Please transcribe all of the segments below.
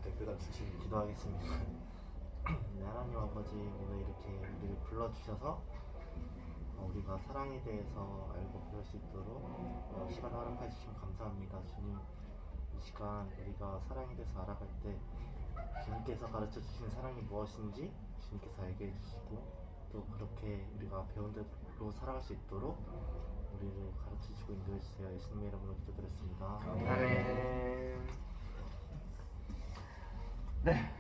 다들 같이 기도하겠습니다. 네, 하나님 아버지, 오늘 이렇게 우리를 불러주셔서 우리가 사랑에 대해서 알고 배울 수 있도록 시간을 허락해 주시면 감사합니다. 주님, 이 시간 우리가 사랑에 대해서 알아갈 때 주님께서 가르쳐 주신 사랑이 무엇인지 주님께서 알게 해주시고, 또 그렇게 우리가 배운 대로 살아갈 수 있도록 우리를 가르쳐 주시고 인도해 주세요. 예수님의 이름으로 기도드렸습니다. 아멘. 네.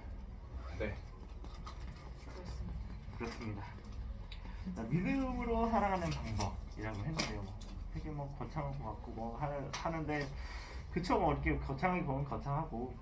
네. 그렇습니다. 자, 믿음으로 살아가는 방법이라고 했는데요. 되게 거창한 것 같고 하는데, 그쵸, 이렇게 거창하게 보면 거창하고,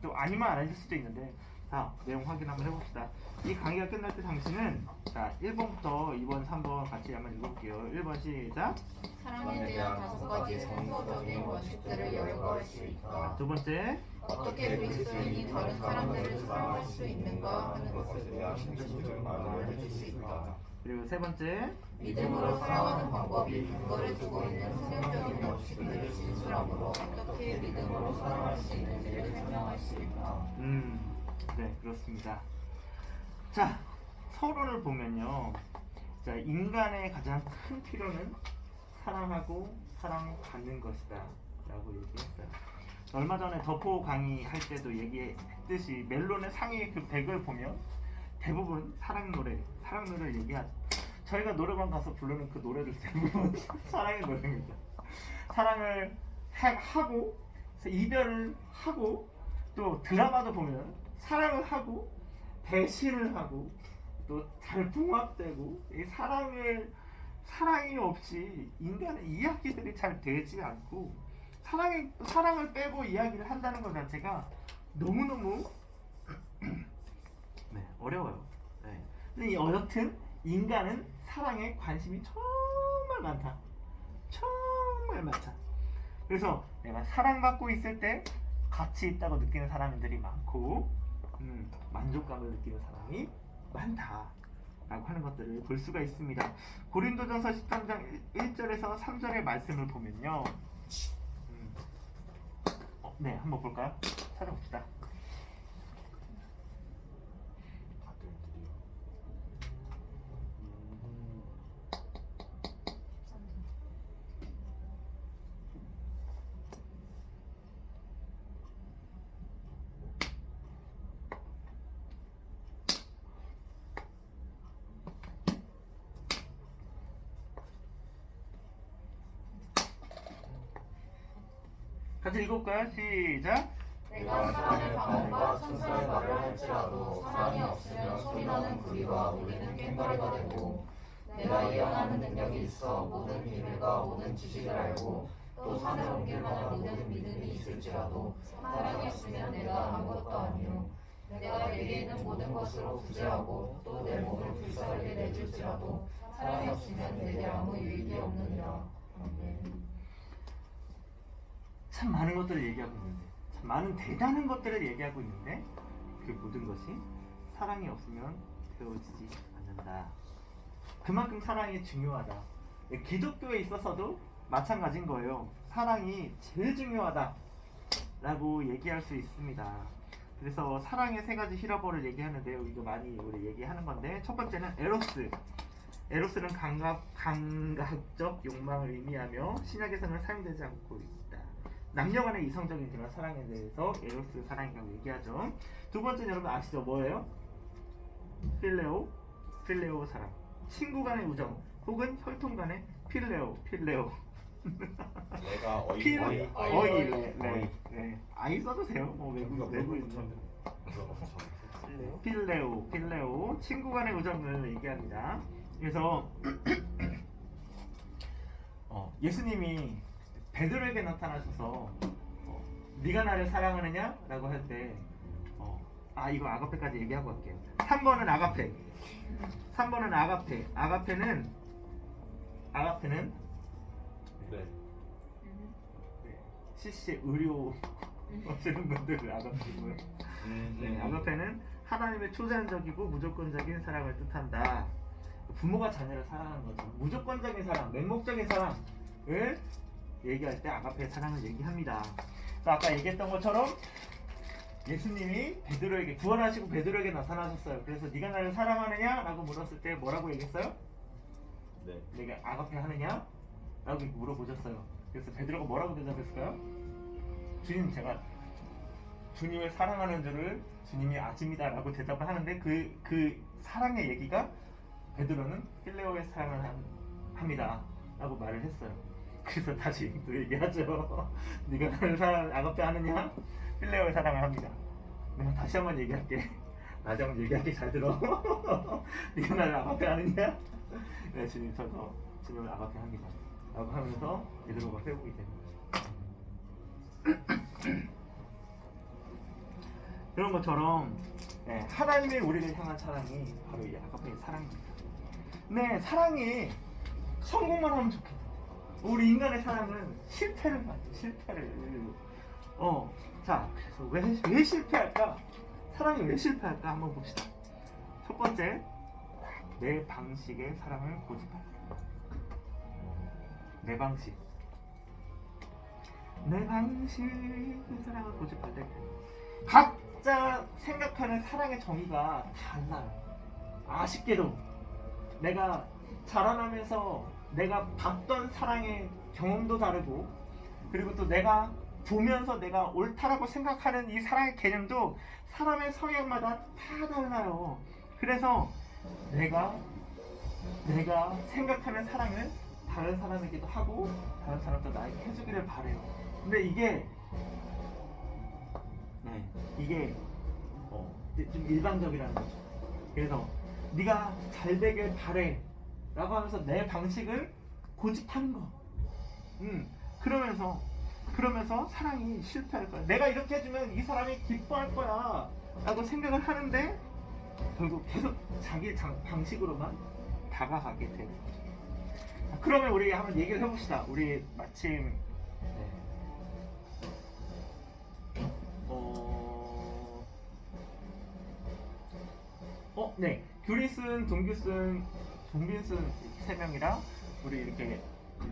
또 아니면 안 하실 수도 있는데, 자, 내용 확인 한번 해봅시다. 이 강의가 끝날 때 당신은, 자, 1번부터 2번, 3번 같이 한번 읽어볼게요. 1번 시작. 사랑에 대한 5가지 성서적인 원칙들을 열거할 수 있다. 두 번째. 어떻게 그리스도인이 다른 사람들을 사랑할 수 있는가 하는 것에 대한 기준을 알려줄 수 있다. 그리고 세 번째. 믿음으로 살아가는 방법이 근거를 두고 있는 성경적인 원칙들을 진술함으로 어떻게 믿음으로 살아갈 수 있는지를 설명할 수 있다. 네, 그렇습니다. 자, 서론을 보면요. 자, 인간의 가장 큰 필요는 사랑하고 사랑받는 것이다 라고 얘기했어요. 얼마 전에 덕호 강의할 때도 얘기했듯이 멜론의 상위 그 100을 보면 대부분 사랑 노래를 얘기하죠. 저희가 노래방 가서 부르는 그 노래들 대부분 사랑의 노래입니다. 사랑을 하고 이별을 하고, 또 드라마도 보면 사랑을 하고 배신을 하고 또 잘 붕합되고, 이 사랑이 없이 인간의 이야기들이 잘 되지 않고, 사랑을 빼고 이야기를 한다는 것 자체가 너무너무 네, 어려워요. 네. 근데 여튼 인간은 사랑에 관심이 정말 많다. 정말 많다. 그래서 내가 사랑받고 있을 때 가치 있다고 느끼는 사람들이 많고, 만족감을 느끼는 사람이 많다 라고 하는 것들을 볼 수가 있습니다. 고린도전서 13장 1절에서 3절의 말씀을 보면요. 네, 한번 볼까요? 찾아봅시다. 같이 읽어볼까요? 시작! 내가 사람의 방언과 천사의 말을 할지라도 사랑이 없으면 소리나는 구리와 울리는 꽹과리가 되고, 내가 예언하는 능력이 있어 모든 비밀과 모든 지식을 알고 또 산을 옮길 만한 모든 믿음이 있을지라도 사랑이 없으면 내가 아무것도 아니요. 내가 내게 있는 모든 것으로 구제하고 또 내 몸을 불사르게 내줄지라도 사랑이 없으면 내게 아무 유익이 없느니라. 아멘. 참 많은 것들을 얘기하고 있는데, 참 많은 대단한 것들을 얘기하고 있는데, 그 모든 것이 사랑이 없으면 되어지지 않는다. 그만큼 사랑이 중요하다. 기독교에 있어서도 마찬가지인 거예요. 사랑이 제일 중요하다 라고 얘기할 수 있습니다. 그래서 사랑의 3가지 히라보를 얘기하는데요. 이거 많이 우리 얘기하는 건데, 첫 번째는 에로스. 에로스는 감각적 욕망을 의미하며 신약에서는 사용되지 않고 있다. 남녀간의 이성적인 그런 사랑에 대해서 에로스 사랑이라고 얘기하죠. 두 번째는 여러분 아시죠? 뭐예요? 필레오 사랑. 친구 간의 우정 혹은 혈통 간의 필레오. 내가 네. 아이 써도 돼요. 뭐 외국인 필레오 친구 간의 우정을 얘기합니다. 그래서 예수님이 베드로에게 나타나셔서 네가 나를 사랑하느냐? 라고 할 때 이거 아가페까지 얘기하고 갈게요. 3번은 아가페. 아가페는 네. CC 의료 하시는 분들을 아가페고요. 네, 아가페는 하나님의 초자연적이고 무조건적인 사랑을 뜻한다. 부모가 자녀를 사랑하는 거죠. 무조건적인 사랑, 맹목적인 사랑을 얘기할 때 아가페의 사랑을 얘기합니다. 자, 아까 얘기했던 것처럼 예수님이 베드로에게 구원하시고 베드로에게 나타나셨어요. 그래서 네가 나를 사랑하느냐? 라고 물었을 때 뭐라고 얘기했어요? 네. 내가 아가페 하느냐? 라고 물어보셨어요. 그래서 베드로가 뭐라고 대답했을까요? 주님, 제가 주님을 사랑하는 줄을 주님이 아십니다 라고 대답을 하는데 그 사랑의 얘기가 베드로는 필레오의 사랑을 합니다 라고 말을 했어요. 그래서 다시 또 얘기하죠. 네가 나를 아가페 하느냐? 필레오의 사랑을 합니다. 내가 다시 한번 얘기할게. 다시 한번 얘기할게. 잘 들어. 네가 나를 아가페 하느냐? 네, 주님, 저도 주님을 아가페 합니다 라고 하면서 베드로가 회복이 되는 거죠. 그런 것처럼 하나님의 우리를 향한 사랑이 바로 이 아가페의 사랑입니다. 네, 사랑이 성공만 하면 좋겠다. 우리 인간의 사랑은 실패를 맞죠. 실패를. 자, 그래서 왜 실패할까? 사랑이 왜 실패할까? 한번 봅시다. 첫 번째, 내 방식의 사랑을 고집한다. 내 방식의 사랑을 고집할 때 각자 생각하는 사랑의 정의가 달라요. 아쉽게도 내가 자라나면서 내가 봤던 사랑의 경험도 다르고, 그리고 또 내가 보면서 내가 옳다라고 생각하는 이 사랑의 개념도 사람의 성향마다 다 달라요. 그래서 내가 생각하는 사랑을 다른 사람에게도 하고 다른 사람도 나에게 해주기를 바래요. 근데 이게 좀 일반적이라는 거죠. 그래서 네가 잘 되길 바래 라고 하면서 내 방식을 고집하는 거. 그러면서 사랑이 실패할 거야. 내가 이렇게 해주면 이 사람이 기뻐할 거야 라고 생각을 하는데 결국 계속 자기 방식으로만 다가가게 되는 거죠. 그러면 우리 한번 얘기를 해봅시다. 우리 마침 규리슨, 동규슨, 종빈슨 3명이랑 우리 이렇게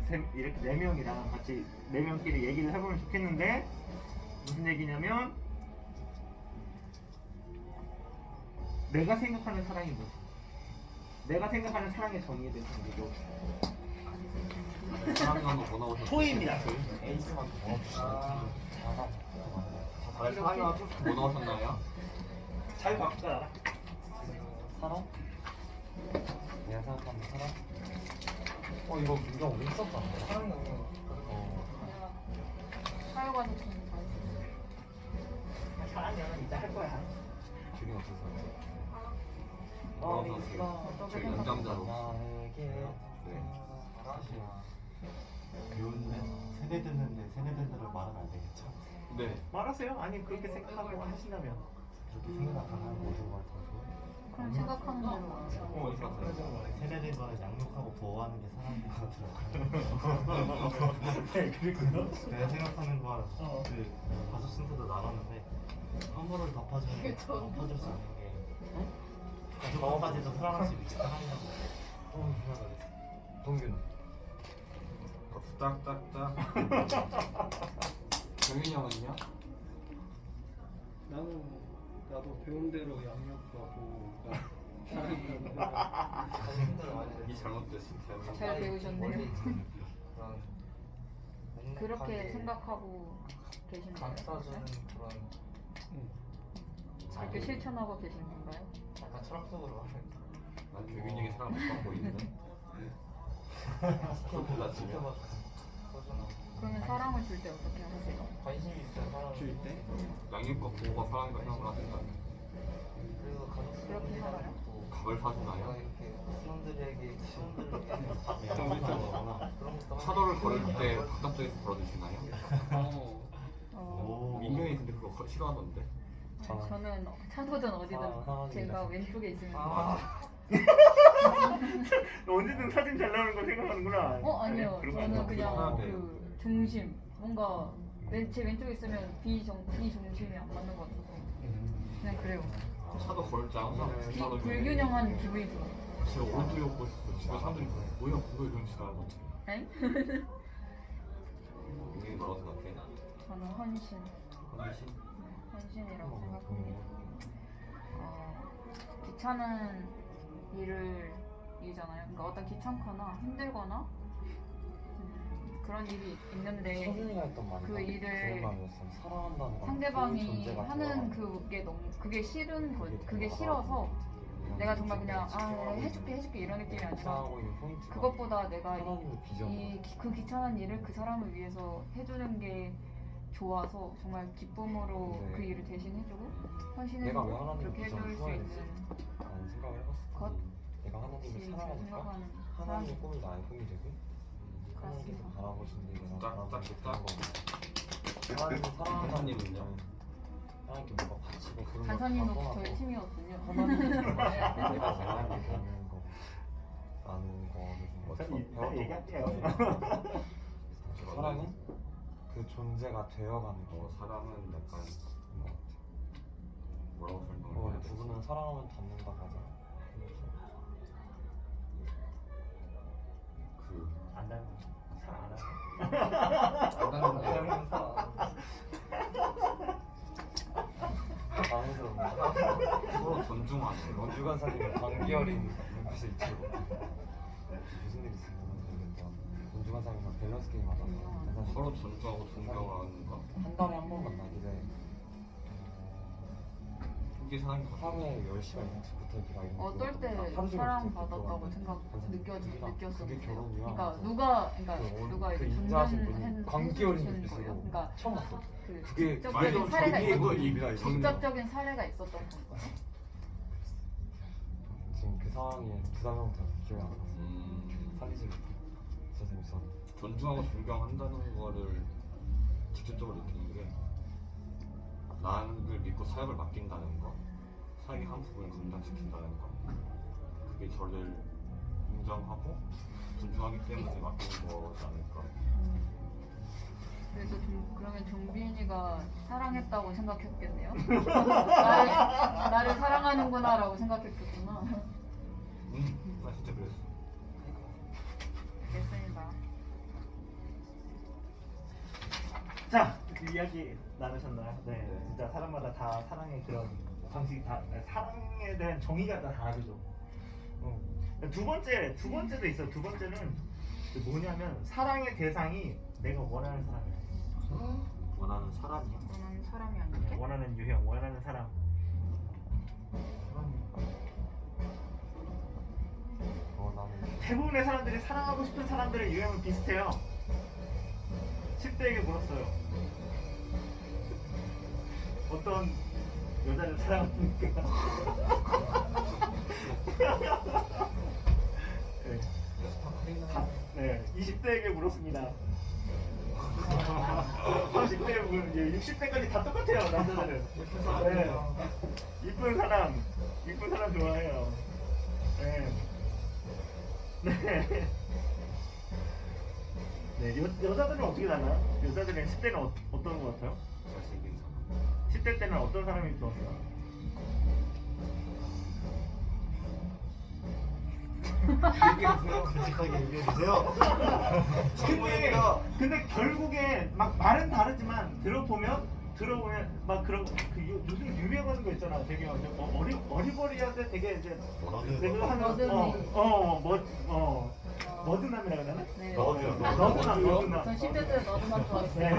4명이랑 같이 4명끼리 얘기를 해보면 좋겠는데, 무슨 얘기냐면 내가 생각하는 사랑이 뭐지? 내가 생각하는 사랑의 정의에 대해서 얘기해봅시다. 사랑이란 거뭐 나오셨어요? 토이입니다. 에이스만 더 넣어주시면 다들 사랑이란 뭐 나오셨나요? 잘 바꾸자. 사랑? 내가 생각하는 사랑? 이거 우리가 오늘 했었잖아. 사랑이 사유관이 좀 사랑이는 이따 할 거야. 기분이 어떠세요? 어떻게 저 연장자로. 나에게 네. 배우는 세대 듣는데 세대들을 말은 안 되겠죠? 네. 말하세요. 아니 그렇게 생각하고 하신다면. 그렇게 생각하는 모든 걸 더 좋은. 그럼 생각하는 대로 세대된 거는 양육하고 보호하는 게 사랑인 것 같더라고요. 네, 그리고요. 내가 생각하는 건 그 가수 순서도 나눴는데 선물을 덮어주는 게 덮어줄 수 있는 게 저거까지도 사랑할 수 있는 게 사랑이라고. 동균. 박수 짝짝짝. 정윤이 형은요? 나도 배운 대로 양육하고 이 잘못됐을 때. 잘 배우셨네요. 그렇게 생각하고 계시는 거예요? 그렇게 실천하고 계시는 건가요? 약간 철학적으로 하는. 난 교균 형이 사랑 못 받고 있는데. 그렇게 다치면. 그러면 사랑을 줄 때 어떻게 하세요? 관심이 있어요 사람. 줄 때? 양육과 보호가 사랑이라 생각을 하신다면 그래서 그렇게 하나요? 밥을 사주나요? 신혼들에게 차도를 걸을 때 바깥쪽에서 걸어주시나요? 어, 민경이 근데 그거 싫어하던데. 저는 차도든 어디든 제가 왼쪽에 있으면 언제든 사진 잘 나오는 거 생각하는구나. 아니요. 그런 거 저는 아니야. 그냥 그 중심 뭔가 제 왼쪽에 있으면 비중심이 안 맞는 것 같아서 그냥 그래요. 차도 걸을 때 항상 차도 불균형한 기분이 들어요. 제가 오른쪽에 오고 싶고 집에 사람들이 뭐야 그거 이런 짓 하는 거. 엥? 민경이 뭐라고 생각해? 저는 헌신. 헌신? 헌신이라고 생각합니다. 귀찮은 일이잖아요. 그러니까 어떤 귀찮거나 힘들거나 그런 일이 있는데 서준이가 했던 말이 그 일을 사랑한다는 건 상대방이 그 존재가 하는 들어가는 그게 너무 그게 싫은 거 그게 그게 들어가는 싫어서 이런 내가 정말 그냥 지켜가고 해줄게 이런 느낌이 아니라 구상하고 있는 포인트가 그것보다 내가 하나님의 비전 그 귀찮은 일을 그 사람을 위해서 해주는 게 좋아서 정말 기쁨으로 네. 그 일을 대신 해주고 내가 왜 헌신해주고 하나님의 그렇게 비전을 해줄 수 품어야 있는 라는 생각을 해봤어. 것? 내가 하나님을 제일 잘 사랑하니까 생각하는 하나님의 사람. 꿈이 나의 꿈이 되고 하나님께서 그렇습니다. 바라보신 일이나 짝, 바라보신 짝, 짝. 그런 거 하나님을 사랑하는 하나님은요? 하나님께 뭔가 바치고 그런 걸 간사님도 다 저희 떠나서 팀이었군요. 하나님을 내가 잘하는 게 되는 거라는 거를 좀 일단 얘기할게요. 그래서 사랑은 그 존재가 되어가는 거. 사람은 약간 것 같아. 뭐라고 설명해야 근데 되지? 두 분은 사랑하면 닮는다 맞아. 그 안 닮은 사랑 안 하는 안다는 당황스럽네. 서로 존중하는 거. 주관사님의 관계어린 눈빛을 잊지 못해. 무슨 일이 있었는지 모르겠다. 권주관사님과 밸런스 게임 하다가 서로 존중하고 존경하는 거. 한 달에 한 번 만나길래 이게 사는 거. 하루에 10시간 이상씩 붙어있기가 이런 어떨 때 하루 종일 사랑 붙어 있고 받았다고 그래서 느꼈었어요. 그게 결혼이야. 그러니까 그 누가 이제 인자하신 분이 존중해 관계어린 주시는 눈빛으로 거예요. 그러니까 처음 봤어. 그 그게 직접적인 사례가 이게 뭐 있었던 이 직접적인 사례가 있었던 건가요? 지금 그 상황이 부담형태가 기억이 안 나서 살리지 못해. 진짜 재밌어. 존중하고 존경한다는 거를 직접적으로 느끼는 게 나를 믿고 사역을 맡긴다는 거, 사역의 한 부분을 감당시킨다는 거, 그게 저를 인정하고 존중하기 때문에 맡기는 거지 않을까. 그래서 그러면 종빈이가 사랑했다고 생각했겠네요. 나를 사랑하는구나라고 생각했겠구나. 나 진짜 그랬어. 알겠습니다. 자, 그 이야기 나누셨나요? 네, 진짜 사람마다 다 사랑의 그런 방식이 다 사랑에 대한 정의가 다 다르죠. 두 번째도 있어요. 두 번째는 그 뭐냐면 사랑의 대상이 내가 원하는 사람이야. 원하는 사람이요? 저는 사람이 아닌데. 원하는 유형, 원하는 사람. 나는 대부분의 사람들이 사랑하고 싶은 사람들의 유형은 비슷해요. 10대에게 물었어요. 어떤 여자를 사랑합니까? 네, 20대에게 물었습니다. 30대, 60대까지 다 똑같아요, 남자들은. 네. 이쁜 사람 좋아해요. 네. 네. 네, 여자들은 어떻게 달라요? 여자들은 10대는 어떤 것 같아요? 잘생긴 사람. 10대 때는 어떤 사람이 좋았어요? 솔직하게 얘기해주세요. 근데 결국에 막 말은 다르지만 들어보면 막 그런 요즘 유명한 거 있잖아. 되게 어리버리한데 되게 이제 내가 하는 머드남이라고 하나? 네. 너드남. 전 10대 때 너도만 네. 좋아했어요.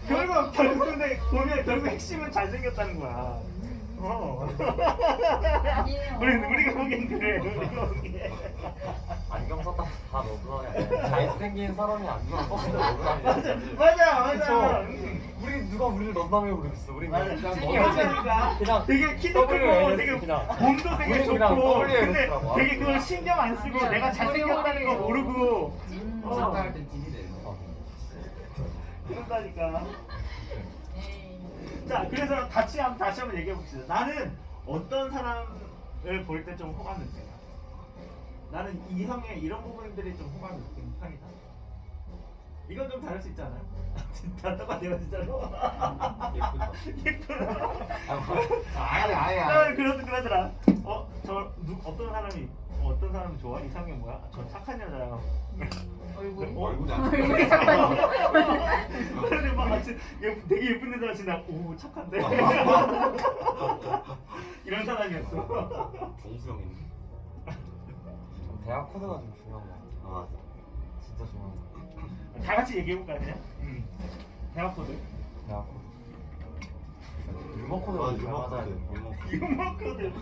그러니까 결국 근데 보면 결국 핵심은 잘생겼다는 거야. 아니에요. 우리가 보기엔 그래. 우리가 보기엔. 안경 썼다 다 너그러네. 잘생긴 사람이 안경 썼을 때 너그러네. 맞아. 우리 누가 우리를 너그러게 모르겠어. 우리 맞아. 그냥 그러니까 그냥 되게 키도 크고 WLS 되게 그냥. 몸도 되게 우리 좋고 그냥 근데 WLS라고 되게 그걸 신경 안 쓰고 아니야. 내가 잘생겼다는 거 모르고 잠깐 땐 찐이 되는 거. 그런다니까. 에이. 자, 그래서 다시 한번 얘기해 봅시다. 나는 어떤 사람을 볼 때 좀 호감 느껴요. 나는 이형의 이런 부분들이 좀 호감 느끼는 편이다. 이건 좀 다를 수 있지 않아요? 진짜 똑같아요, 진짜로. 예쁘다. 예쁘다. 아예 그러더라. 어떤 사람이 어떤 사람 좋아? 이상형 뭐야? 저 착한 여자야. 얼굴이? 얼굴이 안 얼굴이 착한 그런데 막 같이 되게 예쁜 여자 지나 오 착한데 이런 사람이었어. 정수영인데. 좀 대학 코드가 좀 중요한 거 같아. 아 맞아. 진짜 중요한 거 같아. 다 같이 얘기해 볼까요 그냥? 대학 코드. 대학 코드. 유머 코드가 맞아, 잘 유머 맞아야 코드. 돼. 유머. 유머 코드.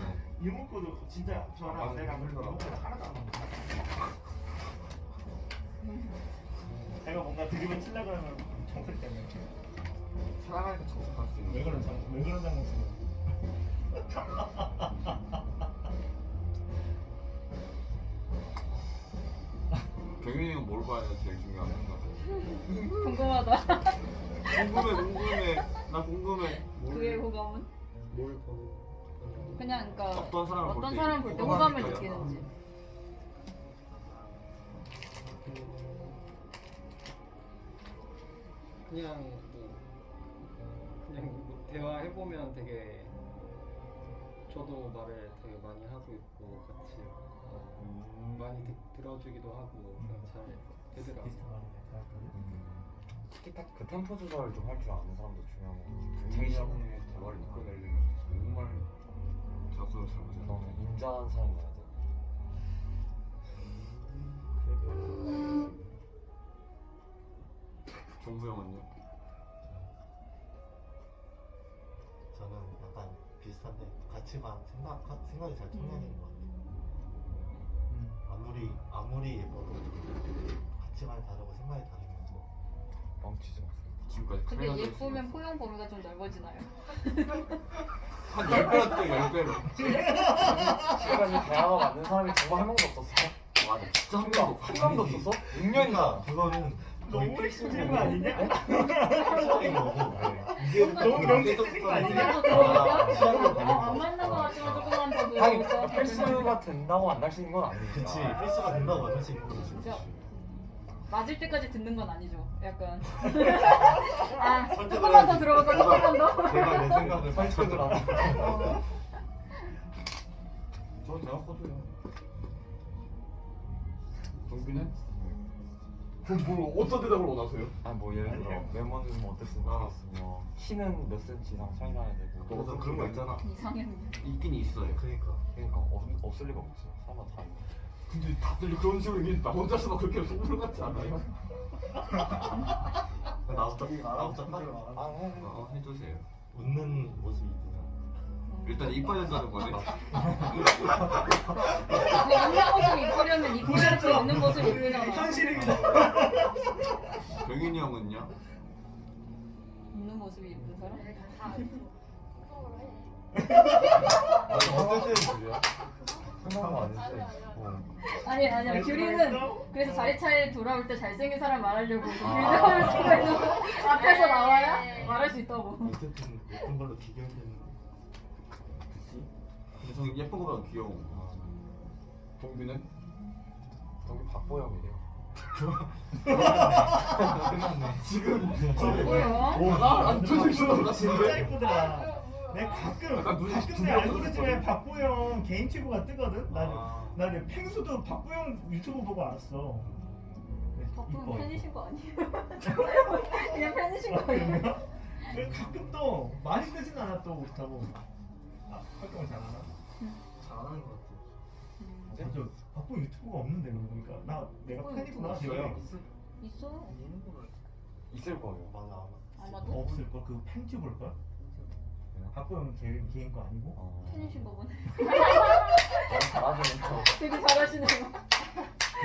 유머 코드 진짜 저랑 내가 유머 코드 하나도 안 맞아. 내가 뭔가 드립을 치려고 하면 정색 때문에. 사랑하니까 정색할 수 있는. 왜 그런 장난 쓰는? 경윤이는 뭘 봐야 제일 중요하다 생각해. 궁금하다. 궁금해. 나 궁금해. 그의 호감은? 뭘 보는 그냥 그러니까 어떤 사람을 볼 때 사람 볼 때 호감을 느끼는지. 그냥 뭐 대화해 보면 되게 저도 말을 되게 많이 하고 있고 같이 많이 들어주기도 하고 그냥 잘 되더라고요. 특히 딱 그 템포 조절 좀 할 줄 아는 사람도 중요한 거 같아. 자기 시험에 대화를 이끌어내려면 정말 대학교를 잘 보세요. 너는 인자한 사람이어야 돼. 정수영은요? 저는 약간 비슷한데 가치관 생각이 잘 통하는 것 같아요. 아무리 예뻐도 가치관이 다르고 생각이 다르면 뻥치지 마세요. 지금까지 근데 카메라 예쁘면 포용 범위가 좀 넓어지나요? 한 10배였대 10배로. 지금까지 대화가 맞는 사람이 정말 한 명도 없었어. 맞아 진짜 한 명도 한 명도 없었어? 6년이나. 그러니까 그거는 거의 너무 필수적인 심한 거 아니냐? 필수적인 거고 이게 너무 명시적인 거 아니냐? 시작을 안 맞는 거 같지만 조금만 더 아니 들어볼까? 필수가 된다고 안 날 수 있는 건 아니니까. 그치 필수가 된다고 만들 수 있는 거지. 진짜 맞을 때까지 듣는 건 아니죠. 약간 아 조금만 더 들어볼까? 조금만 더. 제가 내 생각을 설득을 설득을 하고. 저 대학 코드요. 동빈은? 그럼 뭘 어떤 대답을 원하세요? 아뭐 예를 들어 아니요. 외모는 뭐 어땠으면 좋겠으며 키는 몇 센치 이상 차이 나야 되고. 너 그런 거 있잖아. 이상형. 있긴 있어요. 그러니까 그러니까 없을 리가 없지. 사람 다 있는. 근데 다들 그런 식으로 얘기해. 나 혼자서 막 그렇게 속물 같지 않아요? 나부터 해주세요. 웃는 모습이 있구나. 일단 이뻐진다는 거네. 웃는 모습 이쁘려면 이쁘게 웃는 모습 이쁘잖아. 현실입니다. 병인이 형은요? 웃는 모습이 이쁜 사람? 어쩔 때는 그래요? 생각한 거 아닌데. 아니야 규리는 그래서 자리차에 돌아올 때 잘생긴 사람 말하려고 아. 빌드업을 쓰고 있는 거. 앞에서 나와야 말할 수 있다고. 어쨌든 예쁜 걸로 기결되는 그치? 근데 저는 예쁜 거보다 귀여워. 동빈은? 여기 박보영이래요. 끝났네. 지금 뭐야? 나안 쳐질 줄 진짜 알았는데. 예쁘더라. 내가 가끔 내 알고리즘에 박보영 개인 튜브가 뜨거든. 나 이제 펭수도 박보영 유튜브 보고 알았어. 바쁘면 팬이신 거 아니에요? 그냥 팬이신 거 아니에요? 그런가? 가끔 또 많이 뜨진 않아 또 그렇다고. 활동을 잘하나? 잘하는 것 같아. 맞아. 박보영 유튜브가 없는데 그러고 보니까 내가 팬이구나. 있어요. 있어. 있을 거예요. 맞아. 아마도 없을 걸. 그 팬튜브일 걸? 박보영 개인 거 아니고? 팬이신 거 보네. 잘하시는 척. 되게 잘하시네요.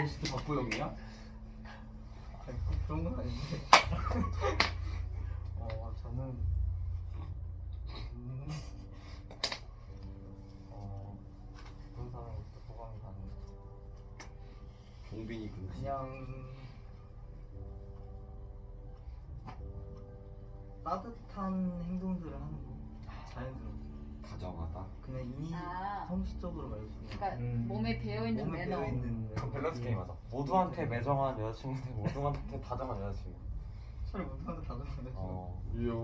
진짜 박보영이야? 그런 건 아닌데. 저는 그런 사람부터 호감이 가는. 동빈이 근데 그냥 따뜻한 행동들을 하는 거. 자연스럽게. 다정하다. 그냥 아. 성식적으로 말해주면. 그러니까 몸에 배어 있는 몸에 매너. 배어있는 그럼 밸런스 게임 하자. 모두한테 매정한 여자친구인데 모두한테 다정한 여자친구. 차라리 못하는데 다정한데. 이요.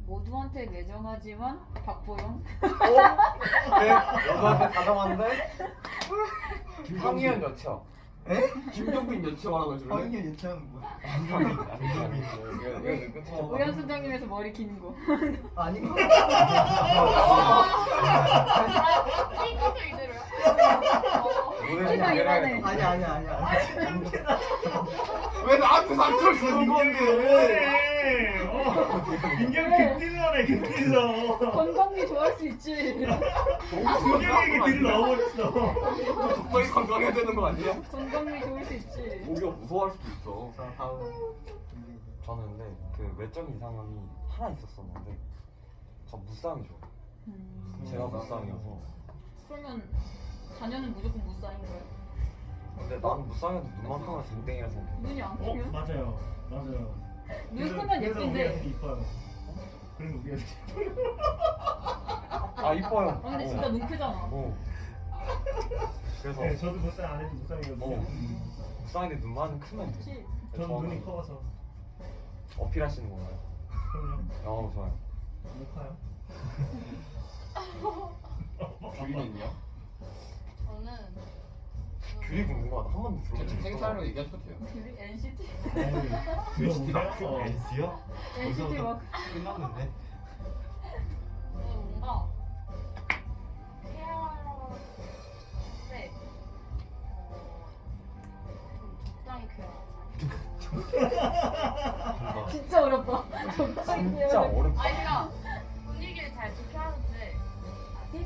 모두한테 매정하지만 박보영. 네, 여자한테 다정한데 황희연 여쳐. 김경빈 여치 말하고 줄래? 황희연 유치원 뭐? 이거 끊자. 우연 선장님에서 머리 긴 거. 아니 이것도 이대로야? 키가 이만해. 아니. 왜 나한테 상처를 주는 건데? 민경이 극딜러네 극딜러. 건강미 좋아할 수 있지. 민경에게 딜 넣어버렸어. 적당히 건강해야 되는 거 아니야? 건강미 좋을 수 있지. 모기가 무서워할 수도 있어. 자 다음 저는 근데 그 외적 이상형이 하나 있었었는데 저 무쌍이 좋아요. 제가 무쌍이어서. 그러면 자녀는 무조건 무쌍인 거예요? 근데 나는 무쌍이어도 눈만큼은 댕댕이라 생각해. 눈이 안 크면? 맞아요. 눈 크면 예쁜데. 이뻐요. 그래서 우리가 아 이뻐요. 아 근데 진짜 눈 크잖아. 그래서 네, 저도 무쌍 안 해도 무쌍이거든요. 무쌍인데 눈만 크면 돼. 그치? 저는 눈이 커서. 어필하시는 건가요? 그럼요. 좋아요. 너무 커요. 규리는요? 저는 귤이 궁금하다. 한 번도 들어본 적 생사로 얘기하셔도 돼요. 귤이 NCT? 들어보세요. NC요? NCT 막 끝났는데? 저는 뭔가 케어인데 좀 적당히 케어. 진짜 어렵다. 진짜 어렵다. 아니 그러니까 분위기를 잘 좋게 하는데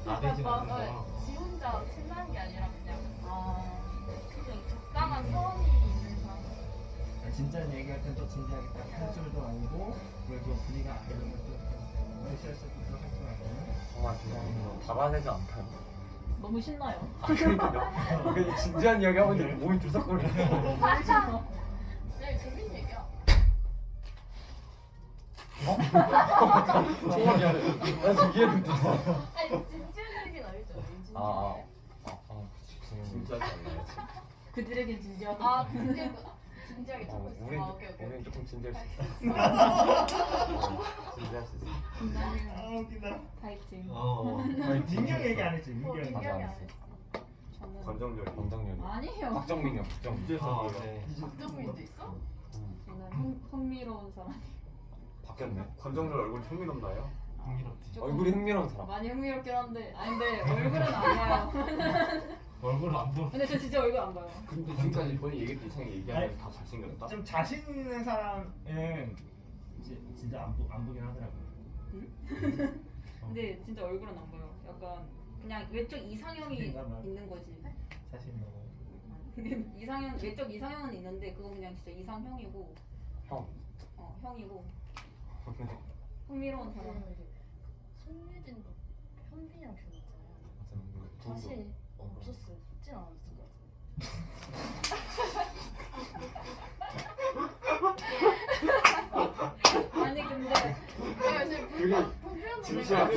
나대지 않는다. 지 혼자 신나는 게 아니라 그냥 아, 좀 적당한 선이 있는 사람. 진지한 얘기할 땐 또 진지하게 딱 할 줄도 알고 그래도 분위기가 안 되는 것도 무시할 수 있고 할 줄 알고. 정말 죄송합니다. 잡아내지 않다요. 너무 신나요. 그러니까요. 이게 진지한 이야기 하고 있는데 몸이 들썩거리겠어. 너무 신나. 네 재밌는 얘기야. 정말 미안해. 나 지금 이해를 못했어. 아니 진지한 얘기는 아니죠. 그치. 진지하지 않나요? 그들에겐 진지하다. 아 진지하게 찾고 있어. 우린 아 오케이 오케이. 우린 조금 진지할 수 있어. 진지할 수 있어. 아 웃긴다. 파이팅. 민경 얘기 안 했지. 민경. 민경이 맞아, 안 알았어. 했어. 저는 권정열이. 권정열이. 아니에요. 박정민이요. 박정민. 박정민도 있어? 저는 흥미로운 사람. 바뀌었네. 권정열 얼굴 흥미롭나요? 흥미롭지. 조금 얼굴이 흥미로운 사람. 많이 흥미롭긴 한데, 아니 근데 얼굴은 안 봐요. 얼굴 안 보여. 근데 저 진짜 얼굴 안 봐요. 근데 지금까지 본인 얘기했던 이상하게 얘기하면 다 잘생겼다? 좀 자신 있는 사람은 이제 진짜 안 보긴 하더라고요. 근데 진짜 얼굴은 안 봐요. 약간 그냥 외적 이상형이 그런가 봐. 있는 거지. 자신 있는 거. 근데 이상형 외적 이상형은 있는데 그건 그냥 진짜 이상형이고, 형. 형이고 흥미로운 사람. 손예진도 현빈이랑 결혼했잖아요. 맞아. 자신 없었어요. 쉽진 않았을 것 같아요. 아니 근데 내가 지금 불편 진지하게?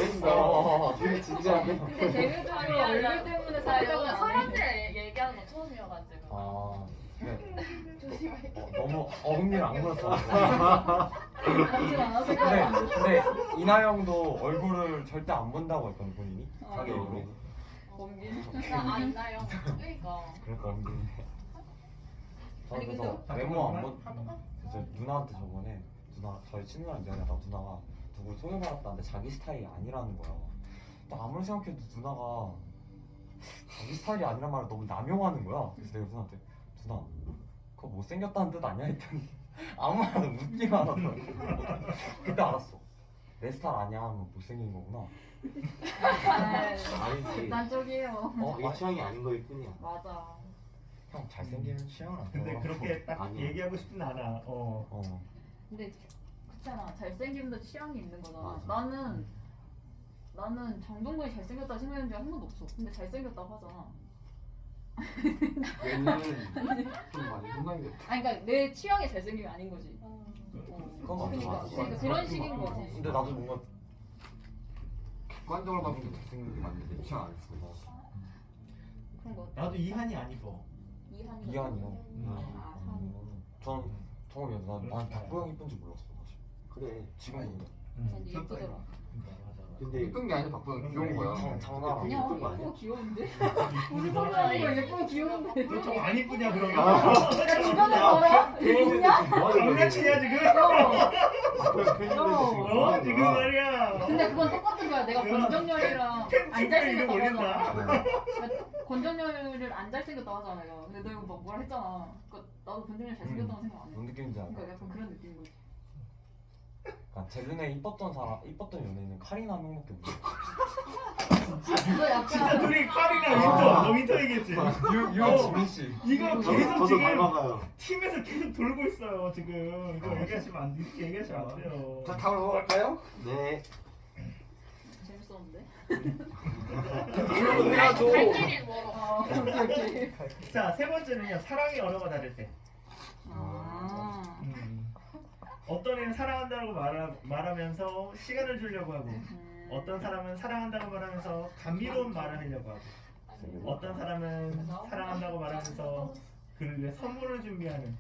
되게 진지하게. 근데 대외적으로 얼굴 때문에 나 살려고 여기 안 해. 사람들 얘기하는 거 처음이어가지고. 아. 네. 조심할게. 너무 흥미를 안 물었어. 그렇진 않았을 거야. 근데 이나영도 얼굴을 절대 안 본다고 했거든 본인이. 아, 자기 얼굴이. 범빈. 나 있나요? 그러니까. 그러니까 얼굴이. 아니, 저는 그래서 근데 외모 안 본. 다 똑같아. 그래서 누나한테 저번에 저희 친구랑 얘기하다가 누나가 누굴 소개받았다는데 자기 스타일이 아니라는 거야. 나 아무리 생각해도 누나가 자기 스타일이 아니란 말을 너무 남용하는 거야. 그래서 내가 누나한테 누나 그거 못생겼다는 뜻 아니야? 했더니 아무 말도 웃기만 하더라고. 그때 알았어. 내 스타일 아니야 하면 못생긴 거구나. 아니지. 극단적이에요. 내 취향이 아닌 거일 뿐이야. 맞아. 형 잘생기는 취향은 안 근데 좋아. 그렇게 딱 아니야. 얘기하고 싶진 않아. 근데 그렇잖아. 잘생김도 취향이 있는 거잖아. 맞아. 나는 장동건이 잘생겼다 생각한 적이 한 번도 없어. 근데 잘생겼다고 하잖아. 얘는 좀 많이 혼나겠다. 아니 그러니까 내 취향이 잘생김이 아닌 거지. 그건 맞아. 그러니까 그런 식인 거지. 근데 나도 뭔가 객관적으로 봤을 때 잘생긴 게 맞는데 내 취향 알 수가 있어. 그런 거 같아. 나도 이한이 아니고. 이한이요. 아, 산. 전 정말 미안해. 난 박보영 이쁜지 몰랐어 사실. 그래. 지금 근데 예쁘더라. 근데 이쁜 게 아니라 바쁘면 귀여운 거야. 장난 아니야 예쁜 거 아니야? 예쁘고 귀여운데. 우리 소리 하는 거 예쁘고 귀여운데. 너 좀 안 이쁘냐 그러면? 야 주변에 봐라. 있냐? 장난치냐 지금? 지금 말이야. 근데 그건 똑같은 거야. 내가 권정열이랑 안 잘생겼다고 이름 하잖아. 권정열을 안 잘생겼다고 하잖아요. 근데 너 이거 막 뭐라 했잖아. 그러니까 나도 권정열 잘생겼다고 생각 안 해. 뭔 느낌인지 알아? 그러니까 약간 그런 느낌인 거지. 그러니까 최근에 이뻤던 연예인은 카리나 한 명밖에 없어. 이거 진짜 약간 둘이 카리나 윈터. 너 윈터 얘기했지? 유지민 씨. 이거 계속 저도 지금 닮아가요. 팀에서 계속 돌고 있어요 지금. 이거 얘기하시면 안 돼. 이렇게 얘기하시면 안 돼요. 자, 다음으로 넘어갈까요? 네. 재밌었는데. 갈 길이 멀어. 오케이. 자, 세 번째는요. 사랑의 언어가 다를 때. 아. 어떤 애는 사랑한다고 말하면서 시간을 주려고 하고 어떤 사람은 사랑한다고 말하면서 감미로운 말을 하려고 하고 어떤 사람은 사랑한다고 말하면서 그를 위해 선물을 준비하는.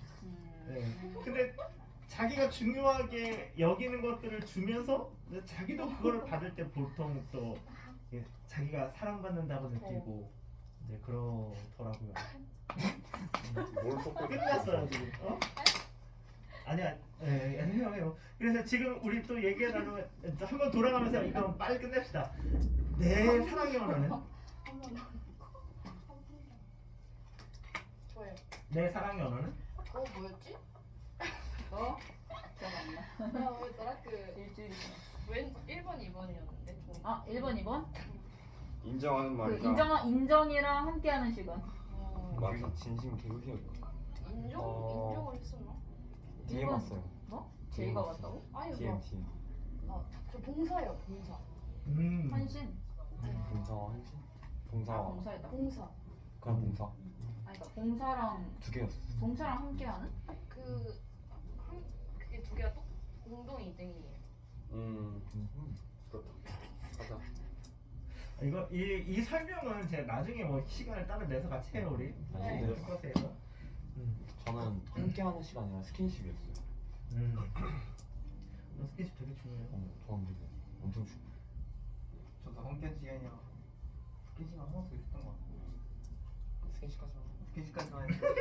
네. 근데 자기가 중요하게 여기는 것들을 주면서 자기도 그거를 받을 때 보통 또 자기가 사랑받는다고 느끼고 이제 그러더라고요. 뭘 쏟고 끝났어요 지금. 어? 아니야. 해요. 그래서 지금 우리 또 얘기해 나누면 한번 돌아가면서 이거 빨리 끝냅시다. 내 사랑의 언어는? 좋아요. 내 사랑의 언어는? 뭐였지? 너 기억 안 나. 뭐였더라? 그 일주일 있어. 웬 1번, 2번이었는데. 아 1번 2번? 인정하는 그 말이다. 인정이랑 함께하는 시간. 맞아. 진심 개그기였다. 인정을 했었나? DM 왔어요. 뭐? 제이가 왔다고? 아니 DM 뭐. DM. 저 봉사예요, 봉사. 한신. 봉사 한신? 봉사. 아 봉사했다. 봉사. 그냥 봉사. 아니 그러니까 봉사랑 두 개였어. 봉사랑 함께하는? 그게 두 개가 공동 2등이에요. 그렇다. 가자. 이거 이 설명은 제가 나중에 뭐 시간을 따로 내서 같이 해요 우리. 네. 네. 저는 함께하는 시간이랑 스킨십이었어요. 스킨십 되게 중요해요. 저는 되게 엄청 좋아. 저도 함께한 시간이랑 스킨십만 하나 더 있었던 것 같아요. 스킨십까지만. 스킨십까지만 했어요.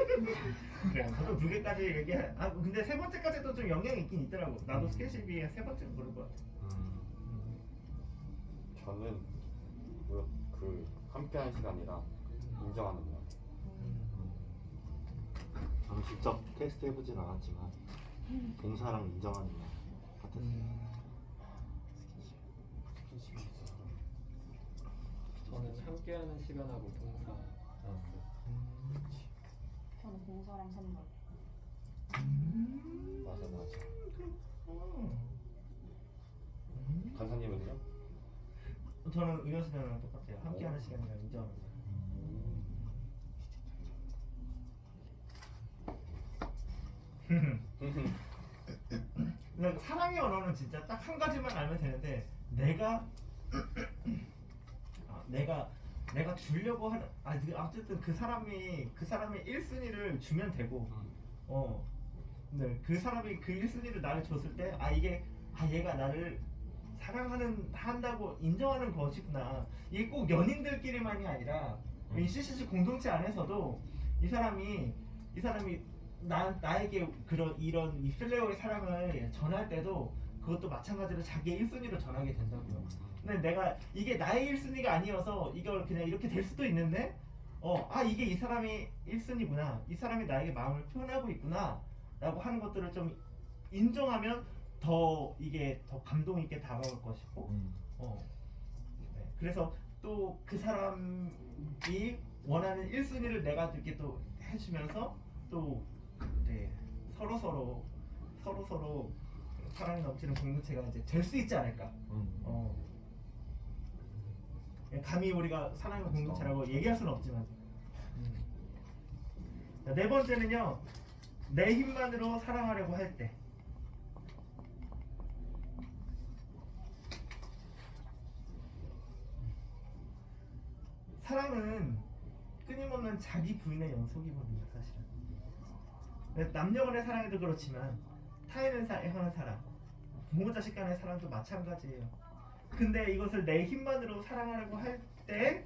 그래, 저도 두 개까지 얘기해. 아 근데 세 번째까지도 좀 영향이 있긴 있더라고. 나도 스킨십이 세 번째로 고를 것 같아. 저는 그 함께한 시간이랑 인정하는 말. 저는 직접 테스트 해보진 않았지만 봉사랑 인정하는 말 같았어요. 스킨십이 있어서. 저는 함께하는 시간하고 봉사 나왔어요. 저는 봉사랑 선물. 맞아. 간사님은요? 저는 의여수녀랑 똑같아요. 함께하는 시간이랑 인정하는 거. 그래서 사랑의 언어는 진짜 딱 한 가지만 알면 되는데 내가 주려고 하는 어쨌든 그 사람이 1순위를 주면 되고 근데 그 사람이 그 1순위를 나를 줬을 때 얘가 나를 한다고 인정하는 것이구나. 이게 꼭 연인들끼리만이 아니라 이 CCC 공동체 안에서도 이 사람이 나에게 이런 이 필레오의 사랑을 전할 때도 그것도 마찬가지로 자기의 1순위로 전하게 된다고요. 근데 이게 나의 1순위가 아니어서 이걸 그냥 이렇게 될 수도 있는데 이게 이 사람이 1순위구나. 이 사람이 나에게 마음을 표현하고 있구나 라고 하는 것들을 좀 인정하면 이게 더 감동 있게 다가올 것이고 네. 그래서 또 그 사람이 원하는 1순위를 내가 이렇게 또 해주면서 또 네, 서로 사랑이 넘치는 공동체가 이제 될 수 있지 않을까. 감히 우리가 사랑의 공동체라고 얘기할 수는 없지만. 자, 네 번째는요, 내 힘만으로 사랑하려고 할 때. 사랑은 끊임없는 자기 부인의 연속이거든요, 사실은. 남녀간의 사랑에도 그렇지만 타인을 향한 사랑, 부모 자식 간의 사랑도 마찬가지예요. 근데 이것을 내 힘만으로 사랑하려고 할 때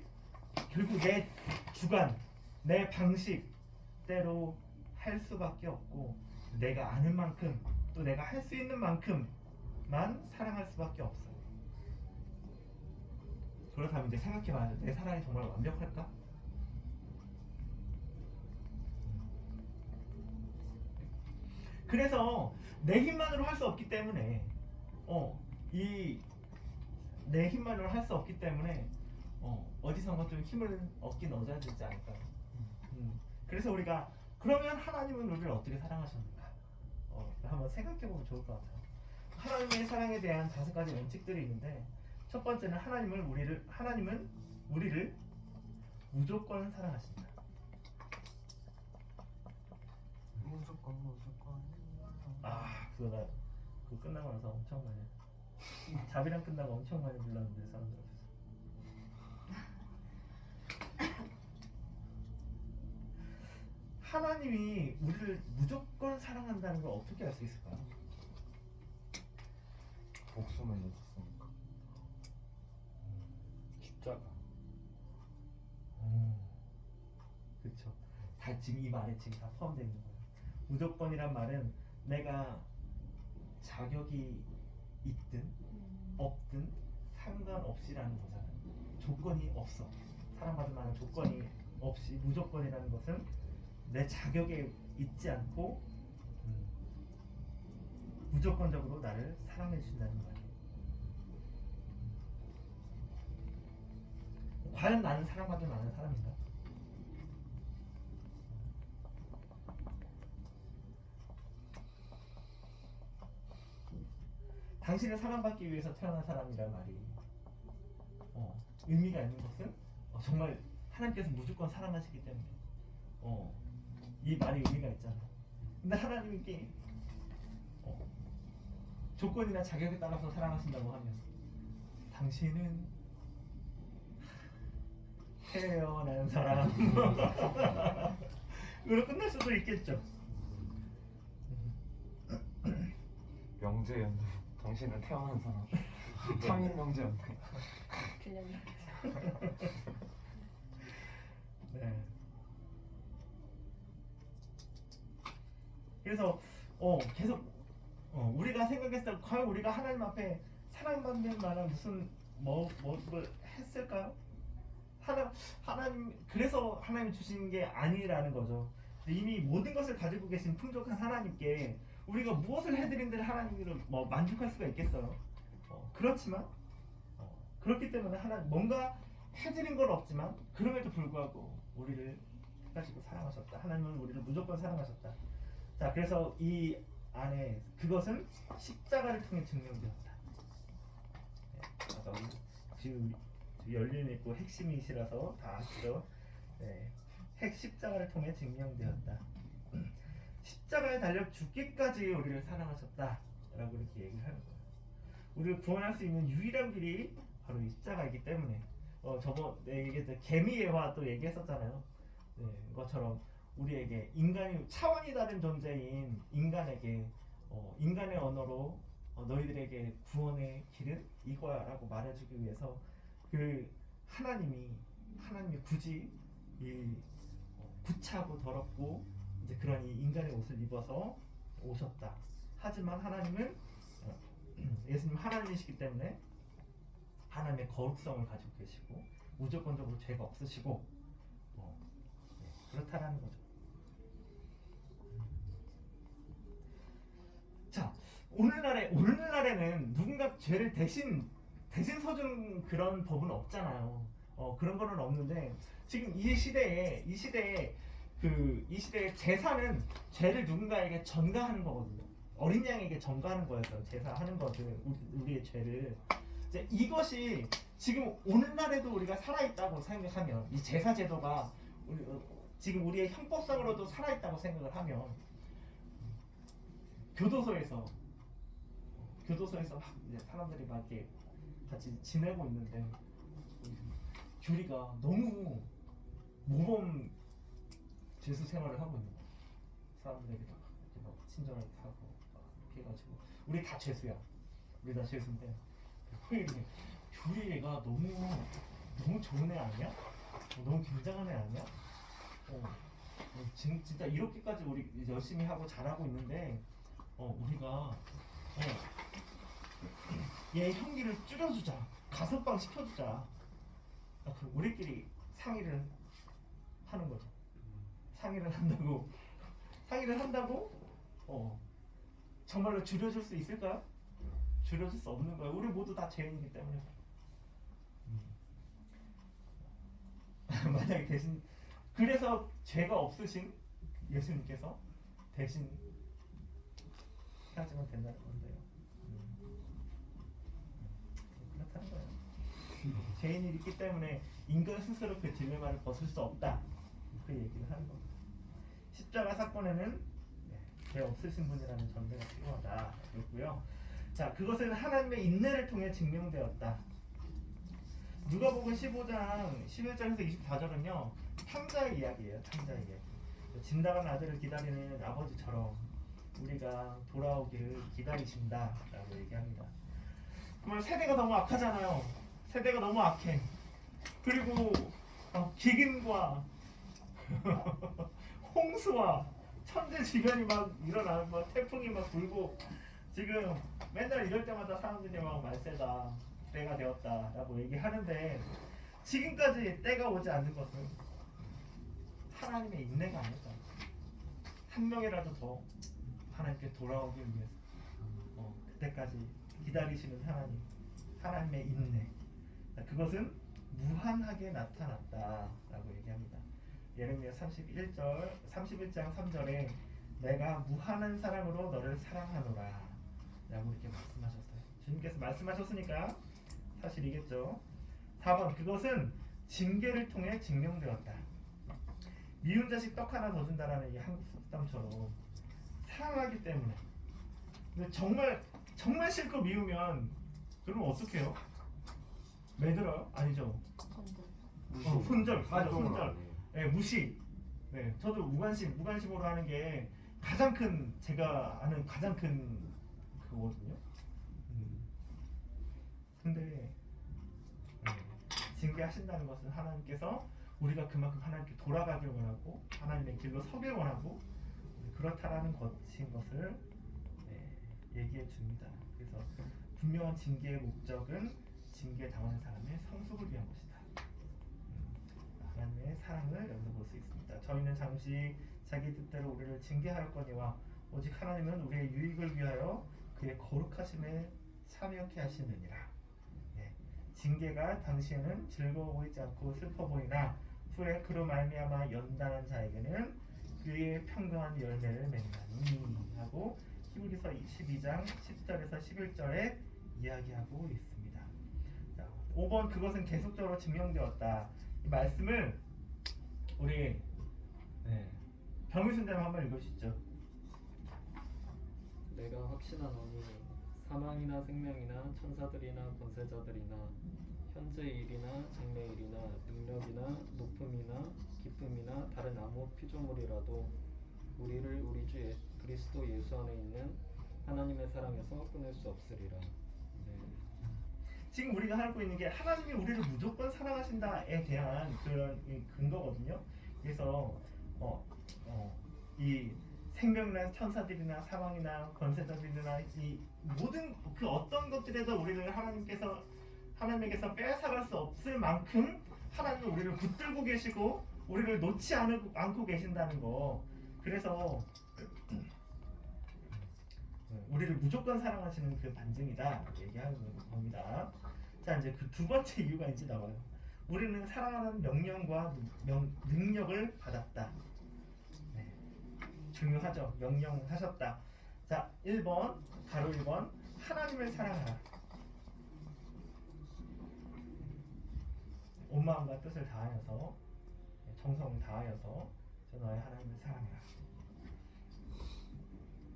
결국 내 주관, 내 방식대로 할 수밖에 없고 내가 아는 만큼 또 내가 할 수 있는 만큼만 사랑할 수밖에 없어요. 그렇다면 이제 생각해봐야죠. 내 사랑이 정말 완벽할까? 그래서 내 힘만으로 할 수 없기 때문에 내 힘만으로 할 수 없기 때문에 어디선가 좀 힘을 얻긴 얻어야 되지 않을까요? 그래서 우리가 그러면 하나님은 우리를 어떻게 사랑하셨는가? 한번 생각해보면 좋을 것 같아요. 하나님의 사랑에 대한 5가지 원칙들이 있는데 첫 번째는 하나님은 우리를 무조건 사랑하신다. 무조건. 그거 끝나고 나서 엄청 많이 자비랑 끝나고 엄청 많이 불렀는데 사람들 앞에서. 하나님이 우리를 무조건 사랑한다는 걸 어떻게 알 수 있을까요? 목숨을 내줬으니까. 십자가. 그렇죠. 다 지금 이 말에 지금 다 포함되어 있는 거예요. 무조건이란 말은 내가 자격이 있든 없든 상관없이라는 거잖아요. 조건이 없어. 사랑받을 만한 조건이 없이 무조건이라는 것은 내 자격에 있지 않고 무조건적으로 나를 사랑해 주신다는 말이에요. 과연 나는 사랑받을 만한 사람인가? 당신을 사랑받기 위해서 태어난 사람이란 말이 의미가 있는 것은 정말 하나님께서 무조건 사랑하시기 때문에 이 말이 의미가 있잖아. 근데 하나님께 조건이나 자격에 따라서 사랑하신다고 하면 당신은 태어난 사람 으로 끝날 수도 있겠죠. 명제연대. 당신은 태어난 사람. 창인 명제연대. 그냥 네. 그래서 계속 우리가 생각했을 때 과연 우리가 하나님 앞에 사랑받는 만한 무슨 뭘 했을까요? 하나님 그래서 하나님 주신 게 아니라는 거죠. 이미 모든 것을 가지고 계신 풍족한 하나님께 우리가 무엇을 해드린들 하나님을 만족할 수가 있겠어요? 그렇지만 그렇기 때문에 하나님 뭔가 해드린 건 없지만 그럼에도 불구하고 우리를 가지고 사랑하셨다. 하나님은 우리를 무조건 사랑하셨다. 자, 그래서 이 안에 그것은 십자가를 통해 증명되었다. 네, 지금 열린 있고 핵심이시라서 다 아시죠? 네, 십자가를 통해 증명되었다. 십자가에 달려 죽기까지 우리를 사랑하셨다라고 이렇게 얘기를 하는 거예요. 우리를 구원할 수 있는 유일한 길이 바로 이 십자가이기 때문에 저번에 얘기했던 개미예화 또 얘기했었잖아요. 네, 그것처럼 우리에게 인간이 차원이 다른 존재인 인간에게 인간의 언어로 너희들에게 구원의 길은 이거야라고 말해주기 위해서 그 하나님이 굳이 이 구차하고 더럽고 이제 그런 이 인간의 옷을 입어서 오셨다. 하지만 하나님은 예수님 하나님이시기 때문에 하나님의 거룩성을 가지고 계시고 무조건적으로 죄가 없으시고 그렇다라는 거죠. 자, 오늘날에는 누군가 죄를 대신 서주는 그런 법은 없잖아요. 그런 거는 없는데 지금 이 시대에 제사는 죄를 누군가에게 전가하는 거거든요. 어린 양에게 전가하는 거였어요. 제사하는 거를 우리의 죄를. 이제 이것이 지금 오늘날에도 우리가 살아있다고 생각하면 이 제사 제도가 지금 우리의 형법상으로도 살아있다고 생각을 하면 교도소에서 이제 사람들이 막 이렇게 같이 지내고 있는데 규리가 너무 모범 죄수 생활을 하고 있는 거야. 사람들에게도 이렇게 막 친절하게 하고 막 이렇게 해가지고 우리 다 죄수야. 우리 다시 했는데 후회를 둘이 얘가 너무 좋은 애 아니야? 너무 굉장한 애 아니야? 진짜 이렇게까지 우리 이제 열심히 하고 잘하고 있는데 우리가 얘 형기를 줄여주자, 가석방 시켜주자. 그럼 우리끼리 상의를 하는 거죠. 상의를 한다고 정말로 줄여줄 수 있을까요? 줄여줄 수 없는 거예요. 우리 모두 다 죄인이기 때문에. 만약에 대신 그래서 죄가 없으신 예수님께서 대신 해야지만 된다는 건데요. 그렇다는 거예요. 죄인이 있기 때문에 인간 스스로 그 딜레마를 벗을 수 없다. 그 얘기를 하는 겁니다. 십자가 사건에는 죄 없으신 분이라는 전제가 필요하다. 그렇고요. 자, 그것은 하나님의 인내를 통해 증명되었다. 누가복음 15장 11절에서 24절은요 탕자의 이야기예요. 탕자의 이야기. 진다간 아들을 기다리는 아버지처럼 우리가 돌아오기를 기다리신다라고 얘기합니다. 그러면 세대가 너무 악하잖아요. 세대가 너무 악해. 그리고 기근과 홍수와 천재지변이 막 일어나는 거, 태풍이 막 불고 지금 맨날 이럴 때마다 사람들이 막 말세다, 때가 되었다라고 얘기하는데 지금까지 때가 오지 않는 것은 하나님의 인내가 아닐까. 한 명이라도 더 하나님께 돌아오길 위해서 그때까지 기다리시는 하나님의 인내. 그것은 무한하게 나타났다라고 얘기합니다. 예레미야 31장 3절에 내가 무한한 사랑으로 너를 사랑하노라 라고 이렇게 말씀하셨어요. 주님께서 말씀하셨으니까 사실이겠죠. 4번 그것은 징계를 통해 증명되었다. 미운 자식 떡 하나 더 준다라는 이 한국 속담처럼 사랑하기 때문에. 근데 정말 싫고 미우면 그러면 어떡해요? 매들어요? 아니죠. 손절. 맞아, 손절. 네, 무시. 네, 저도 무관심으로 하는 게 가장 큰, 제가 아는 가장 큰 그거거든요. 근데 징계하신다는 것은 하나님께서 우리가 그만큼 하나님께 돌아가길 원하고 하나님의 길로 서길 원하고 그렇다라는 것인 것을 얘기해 줍니다. 그래서 분명한 징계의 목적은 징계 당하는 사람의 성숙을 위한 것이다. 하나님의 사랑을 여기서 볼 수 있습니다. 저희는 잠시 자기 뜻대로 우리를 징계하였거니와 오직 하나님은 우리의 유익을 위하여 그의 거룩하심에 참여케 하시느니라. 징계가 당시에는 즐거워 보이지 않고 슬퍼 보이나 후에 그로 말미암아 연단한 자에게는 그의 평강한 열매를 맺나니 하고 히브리서 22장 10절에서 11절에 이야기하고 있습니다. 자, 5번 그것은 계속적으로 증명되었다. 이 말씀을 우리 병일순자님 한번 읽으시죠. 내가 확신하노니 사망이나 생명이나 천사들이나 권세자들이나 현재의 일이나 장래의 일이나 능력이나 높음이나 기쁨이나 다른 아무 피조물이라도 우리를 우리 주 그리스도 예수 안에 있는 하나님의 사랑에서 끊을 수 없으리라. 지금 우리가 하고 있는 게 하나님이 우리를 무조건 사랑하신다에 대한 그런 근거거든요. 그래서 이 생명이나 천사들이나 사망이나 권세자들이나 이 모든 그 어떤 것들에서 우리를 하나님에게서 빼앗아갈 수 없을 만큼 하나님은 우리를 붙들고 계시고 우리를 놓지 않고 계신다는 거. 그래서 우리를 무조건 사랑하시는 그 반증이다 얘기하는 겁니다. 자, 이제 그 두 번째 이유가 이제 나와요. 우리는 사랑하는 명령과 능력을 받았다. 중요하죠. 명령하셨다. 자, 1번 가로 1번 하나님을 사랑하라. 온 마음과 뜻을 다하여서 정성을 다하여서 너의 하나님을 사랑하라.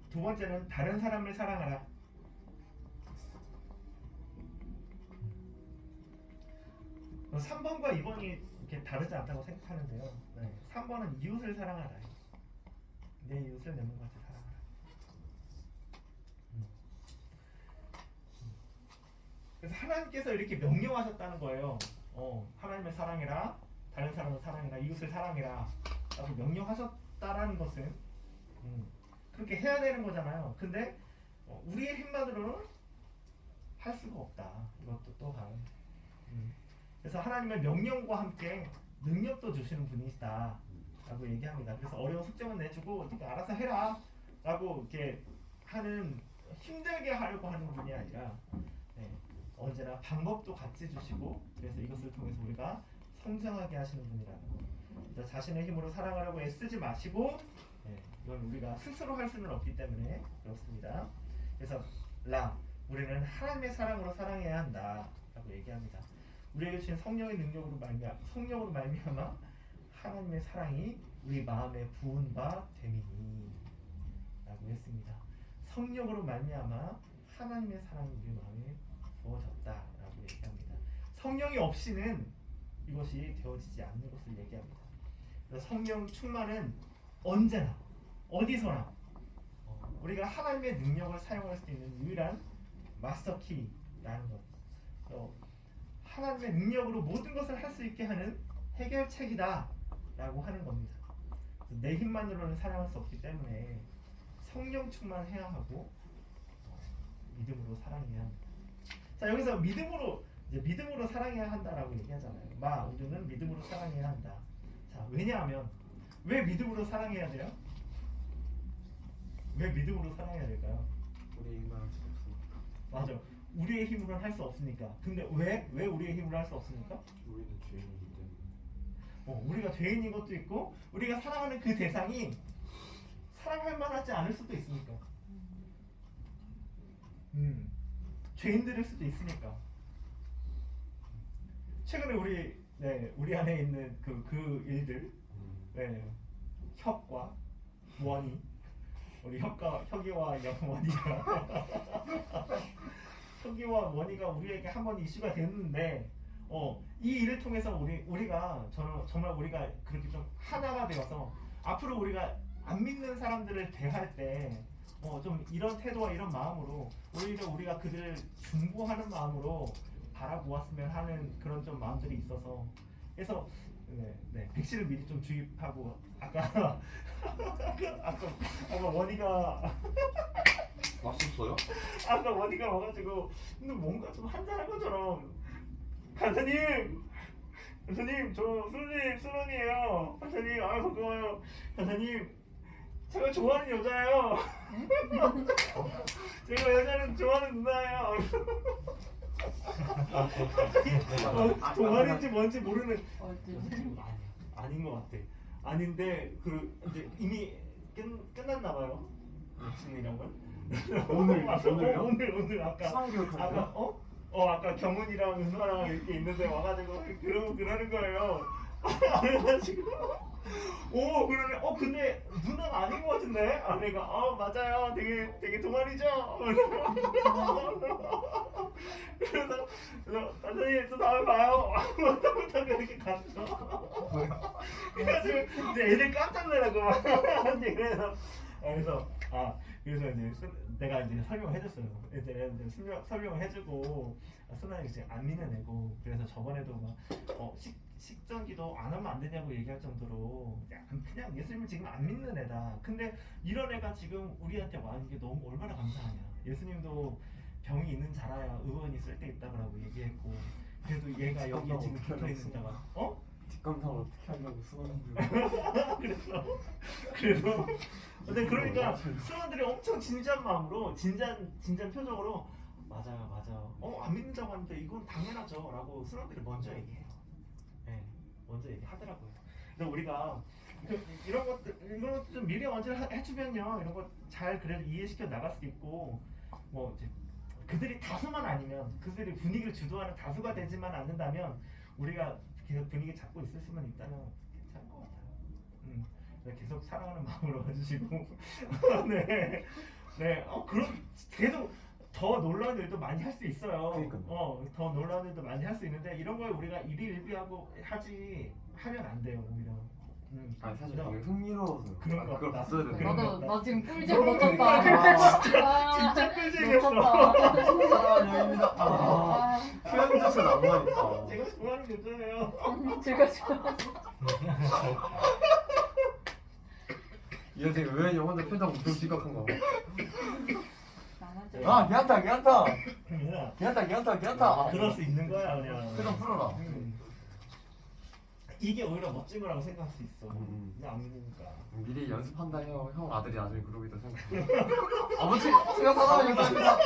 두 번째는 다른 사람을 사랑하라. 뭐 3번과 2번이 이렇게 다르지 않다고 생각하는데요. 3번은 이웃을 사랑하라. 내 이웃을 내 몸같이 사랑하라. 하나님께서 이렇게 명령하셨다는 거예요. 하나님을 사랑해라, 다른 사람을 사랑해라, 이웃을 사랑해라 라고 명령하셨다라는 것은 그렇게 해야 되는 거잖아요. 근데 우리의 힘만으로는 할 수가 없다. 이것도 또한 그래서 하나님의 명령과 함께 능력도 주시는 분이시다 라고 얘기합니다. 그래서 어려운 숙제만 내주고 네가 알아서 해라 라고 이렇게 하는, 힘들게 하려고 하는 분이 아니라 언제나 방법도 같이 주시고, 그래서 이것을 통해서 우리가 성장하게 하시는 분이라는 거. 그래서 자신의 힘으로 사랑하려고 애쓰지 마시고, 이건 우리가 스스로 할 수는 없기 때문에 그렇습니다. 그래서 우리는 하나님의 사랑으로 사랑해야 한다 라고 얘기합니다. 우리에게 주신 성령의 능력으로 말미암아 하나님의 사랑이 우리 마음에 부은 바 됨이니 라고 했습니다. 성령으로 말미암아 하나님의 사랑이 우리 마음에 부어졌다 라고 얘기합니다. 성령이 없이는 이것이 되어지지 않는 것을 얘기합니다. 그래서 성령 충만은 언제나 어디서나 우리가 하나님의 능력을 사용할 수 있는 유일한 마스터키라는 것. 하나님의 능력으로 모든 것을 할 수 있게 하는 해결책이다 라고 하는 겁니다. 내 힘만으로는 사랑할 수 없기 때문에 성령 충만해야 하고 믿음으로 사랑해야 합니다. 자, 여기서 믿음으로 사랑해야 한다라고 얘기하잖아요. 우리는 믿음으로 사랑해야 한다. 자, 왜냐하면 왜 믿음으로 사랑해야 돼요? 왜 믿음으로 사랑해야 될까요? 우리 힘을 할 수 없으니까. 맞아. 우리의 힘으로는 할 수 없으니까. 근데 왜 우리의 힘으로 할 수 없습니까? 우리는 죄인이기 때문에. 우리가 죄인인 것도 있고, 우리가 사랑하는 그 대상이 사랑할 만하지 않을 수도 있으니까. 죄인들일 수도 있으니까. 최근에 우리 안에 있는 그 일들, 혁과 원희, 우리 혁이와 원희가 혁이와 원희가 우리에게 한번 이슈가 됐는데, 이 일을 통해서 우리가 정말 우리가 그렇게 좀 하나가 되어서 앞으로 우리가 안 믿는 사람들을 대할 때 좀 이런 태도와 이런 마음으로 오히려 우리가 그들을 중보하는 마음으로 바라보았으면 하는 그런 좀 마음들이 있어서, 그래서 백신을 미리 좀 주입하고 아까 원희가 맛있어요? 아까 원희가 와가지고 근데 뭔가 좀 한잔한 것처럼 간사님 저 수론이에요. 간사님 반가워요. 간사님 제가 좋아하는 여자예요. 제가 여자는 좋아하는 누나예요. 동안인지 뭔지 모르는 아닌 것 같아. 아닌데 이제 이미 끝났나 봐요. 백신이란 건. 오늘 아까 경훈이랑 은화랑 이렇게 있는데 와가지고 그러는 거예요. 그래가지고 그러네. 근데 누나가 아닌 것 같은데. 내가 맞아요. 되게 동안이죠. 그래서 선생님 또 다음에 봐요. 못하고 이렇게 갔어. 그래가지고 이제 애들 깜짝 놀라고 막. 그래서 이제 내가 이제 설명해줬어요. 애들 설명을 해주고 수나이 지금 안 믿는 애고, 그래서 저번에도 막 식전기도 안 하면 안 되냐고 얘기할 정도로 그냥 예수님을 지금 안 믿는 애다. 근데 이런 애가 지금 우리한테 와는 게 너무 얼마나 감사하냐. 예수님도 병이 있는 자라야 의원이 쓸 데 있다고 얘기했고, 그래도 얘가 여기에 지금 붙어있는 자가 뒷감당 어떻게 하려고 수원들. 그래서 근데 그러니까 수원들이 엄청 진지한 마음으로 진지한 표정으로 맞아요. 안 믿는다고 하는데 이건 당연하죠 라고 수원들이 먼저 얘기해요. 먼저 얘기하더라고요. 근데 우리가 이런 것도 좀 미리 먼저 해주면요, 이런 거 잘 그래도 이해시켜 나갈 수도 있고, 뭐 이제 그들이 다수만 아니면, 그들이 분위기를 주도하는 다수가 되지만 않는다면 우리가 계속 분위기 잡고 있을 수만 있다면 괜찮을 것 같아요. 계속 사랑하는 마음으로 와주시고 그럼 계속 더 놀라운 일도 많이 할 수 있어요. 그러니까요. 더 놀라운 일도 많이 할 수 있는데 이런 걸 우리가 일희일비하고 하면 안 돼요. 오히려 아니 사실 되게 흥미로워서 그런 거 그걸 같다. 봤어야 되는데. 그런 거 나 지금 꿀잼 그런 거 놓쳤다. 진짜 꿀잼이었어. 놓쳤다. 사랑하는 여인이다. 아, 표현 자체 낭만있다. 제가 좋아하는 여자예요. 제가 좋아. 이 선생 의외니 혼자 표정 좀 심각한 거. 나만 아 괜찮다 괜찮다 그냥 괜찮다 괜찮다 괜찮다. 그럴 수 있는 거야 그냥. 표정 풀어라. 이게 오히려 멋진 거라고 생각할 수 있어. 음. 근데 안 믿으니까. 미리 연습한다 해요. 형 아들이 나중에 그러겠다 생각. 아버지 제가 사랑하겠습니다.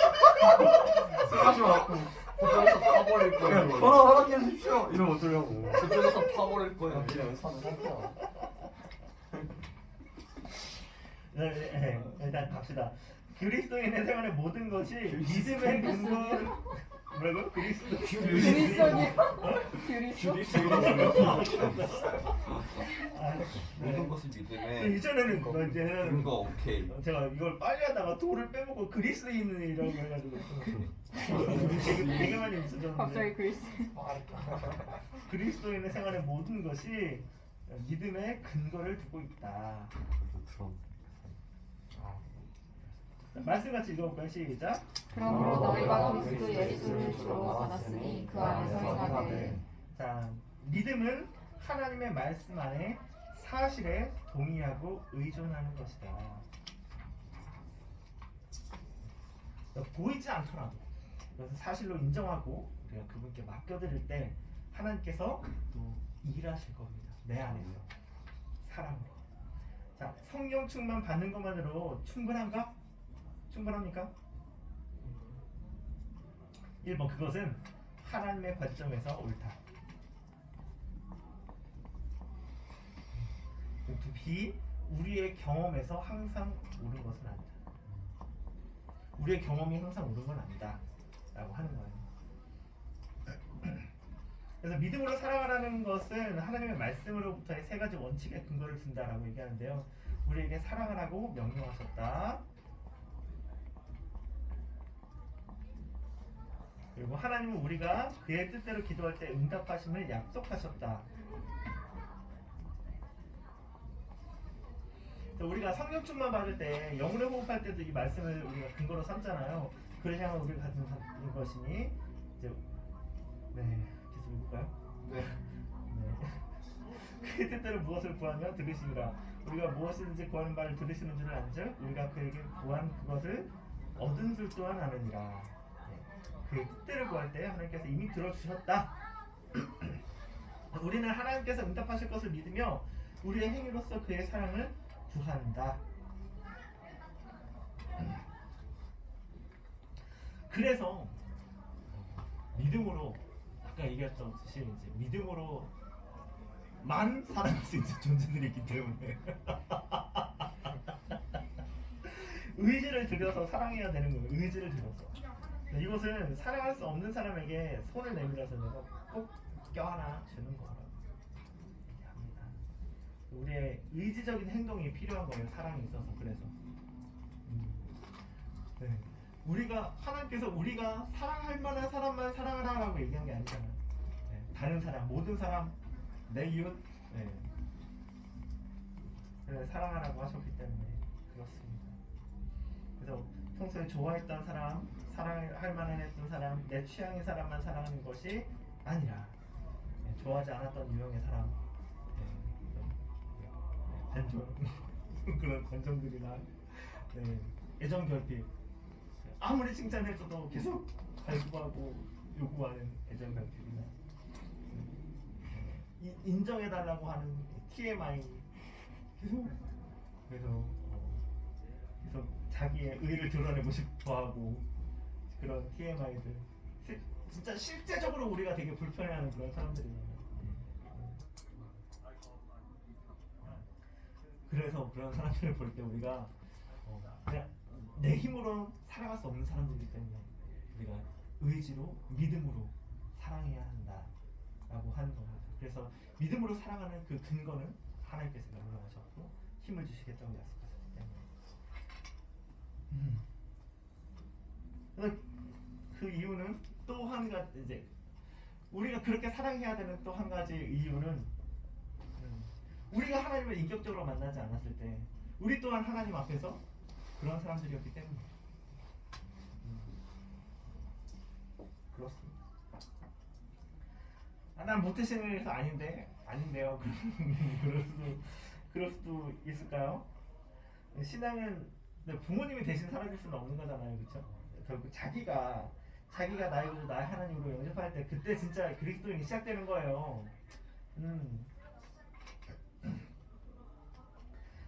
술마시 와갖고 그쪽에서 파버릴 거예요. 저랑 허락해 주십시오. 이러면 어쩌려고. 그쪽에서 파버릴 거예요. 미리 연습하는 상태야. 일단 갑시다. 그리스도인의 생활의 모든 것이 믿음의 근거를 뭐라고? 듀리선이요? 듀리선? 모든 것을 믿음에 이전에는 뭐 이제는 근거 오케이. 제가 이걸 빨리 하다가 돌을 빼먹고 그리스인이라고 해가지고 되게 많이 있었는데 갑자기 그리스. 그리스도인의 생활의 모든 것이 믿음의 근거를 두고 있다. 그럼. 말씀 같이 읽어볼까요? 시작. 그러므로 너희가 그리스도 예수를 주로 받았으니 그 안에서 행하되. 자, 믿음은 하나님의 말씀 안에 사실에 동의하고 의존하는 것이다. 보이지 않더라도 그것을 사실로 인정하고 우리가 그분께 맡겨드릴 때 하나님께서 또 일하실 겁니다. 내 안에서 사랑으로. 자, 성령 충만 받는 것만으로 충분한가? 충분합니까? 1번 그것은 하나님의 관점에서 옳다. B 우리의 경험에서 항상 옳은 것은 아니다. 우리의 경험이 항상 옳은 건 아니다 라고 하는 거예요. 그래서 믿음으로 살아가라는 것은 하나님의 말씀으로부터의 세 가지 원칙에 근거를 둔다라고 얘기하는데요. 우리에게 사랑하라고 명령하셨다. 그리고 하나님은 우리가 그의 뜻대로 기도할 때 응답하심을 약속하셨다. 우리가 성령충만 받을 때 영으로 호흡할 때도 이 말씀을 우리가 근거로 삼잖아요. 그를 향한 우리가 가진 것이니 이제 계속 읽을까요? 네. 그의 뜻대로 무엇을 구하며 들으시니라. 우리가 무엇이든지 구하는 바를 들으시는 줄을 안즉 우리가 그에게 구한 그것을 얻은 줄 또한 아느니라. 그의 뜻대로 구할 때 하나님께서 이미 들어주셨다. 우리는 하나님께서 응답하실 것을 믿으며 우리의 행위로서 그의 사랑을 구한다. 그래서 믿음으로 아까 얘기했듯이 이제 믿음으로만 살아갈 수 있는 존재들이 있기 때문에 의지를 들여서 사랑해야 되는 거예요. 의지를 들여서. 이것은 사랑할 수 없는 사람에게 손을 내밀어서 내가 꼭 껴안아 주는 거라고 합니다. 우리의 의지적인 행동이 필요한 거예요. 사랑이 있어서. 그래서 네. 우리가 하나님께서 우리가 사랑할 만한 사람만 사랑하라고 얘기한 게 아니잖아요. 네. 다른 사람, 모든 사람, 내 이웃, 사랑하라고 하셨기 때문에 그렇습니다. 그래서 평소에 좋아했던 사람, 사랑할 만한 했던 사람, 내 취향의 사람만 사랑하는 것이 아니라 좋아하지 않았던 유형의 사람, 관종 그런 관종들이나 애정 결핍, 아무리 칭찬해줘도 계속 갈구하고 요구하는 애정 결핍이나 인정해달라고 하는 TMI 그래서 자기의 의를 드러내고 싶어하고 그런 TMI들 진짜 실제적으로 우리가 되게 불편해하는 그런 사람들이잖아요. 그래서 그런 사람들을 볼 때 우리가 그냥 내 힘으로 살아갈 수 없는 사람들이기 때문에 우리가 의지로 믿음으로 사랑해야 한다라고 하는 겁니다. 그래서 믿음으로 살아가는 그 근거는 하나님께서 명령하셨고 힘을 주시겠다고 약속하셨기 때문에 그 이유는 또 한 가지 이제 우리가 그렇게 사랑해야 되는 또 한 가지 이유는 우리가 하나님을 인격적으로 만나지 않았을 때 우리 또한 하나님 앞에서 그런 사람들이었기 때문에 그렇습니다. 난 모태신을 해서 아닌데요. 그럴 수도 있을까요? 신앙은 부모님이 대신 살아줄 수는 없는 거잖아요, 그렇죠? 결국 자기가 나의 구주, 나의 하나님으로 영접할 때 그때 진짜 그리스도인이 시작되는 거예요.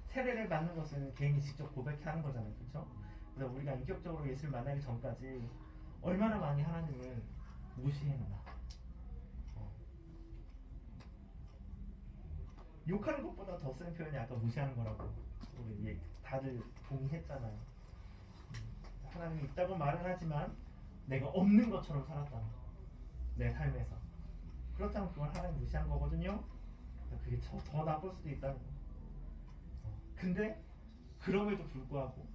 세례를 받는 것은 개인이 직접 고백하는 거잖아요, 그렇죠? 그래서 우리가 인격적으로 예수를 만나기 전까지 얼마나 많이 하나님을 무시했나. 욕하는 것보다 더 센 표현이 아까 무시하는 거라고 우리 다들 동의했잖아요. 하나님이 있다고 말은 하지만 내가 없는 것처럼 살았다. 내 삶에서. 그렇다면 그건 하나님 무시한 거거든요. 그게 더 나쁠 수도 있다는 거. 근데 그럼에도 불구하고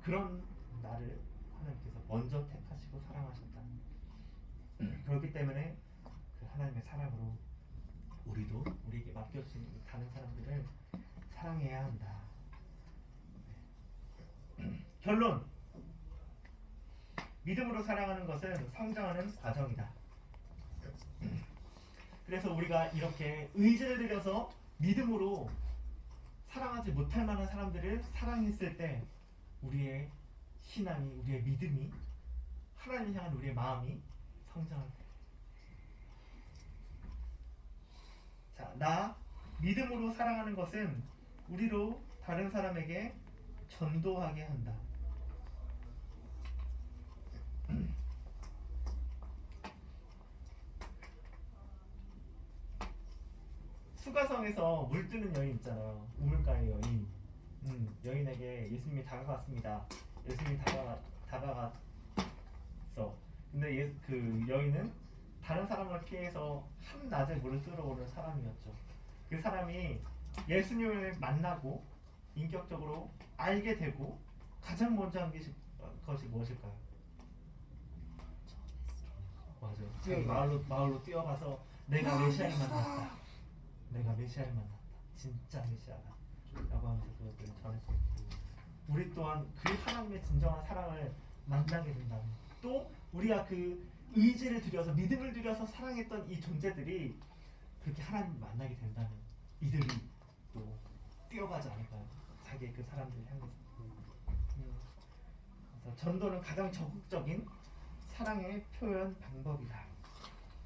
그런 나를 하나님께서 먼저 택하시고 사랑하셨다. 그렇기 때문에 그 하나님의 사랑으로 우리도 우리에게 맡겨주신 다른 사람들을 사랑해야 한다. 결론. 믿음으로 사랑하는 것은 성장하는 과정이다. 그래서 우리가 이렇게 의지를 들여서 믿음으로 사랑하지 못할 만한 사람들을 사랑했을 때 우리의 신앙이, 우리의 믿음이, 하나님 향한 우리의 마음이 성장할 때. 자, 나 믿음으로 사랑하는 것은 우리로 다른 사람에게 전도하게 한다. 수가성에서 물뜨는 여인 있잖아요. 우물가의 여인. 여인에게 예수님이 다가갔습니다. 예수님이 다가갔어. 근데 그 여인은 다른 사람을 피해서 한낮에 물을 끌어오는 사람이었죠. 그 사람이 예수님을 만나고 인격적으로 알게 되고 가장 먼저 한 것이 무엇일까요? 맞아요. 자기 마을로 뛰어가서 내가 메시아를 만났다. 내가 메시아를 만났다. 진짜 메시아다. 라고 하면서 그것들을 전했습니다. 우리 또한 그 하나님의 진정한 사랑을 만나게 된다면, 또 우리가 그 의지를 들여서, 믿음을 들여서 사랑했던 이 존재들이 그렇게 하나님을 만나게 된다면 이들이 또 뛰어가지 않을까요? 자기의 그 사람들을 향해서. 그래서 전도는 가장 적극적인 사랑의 표현 방법이다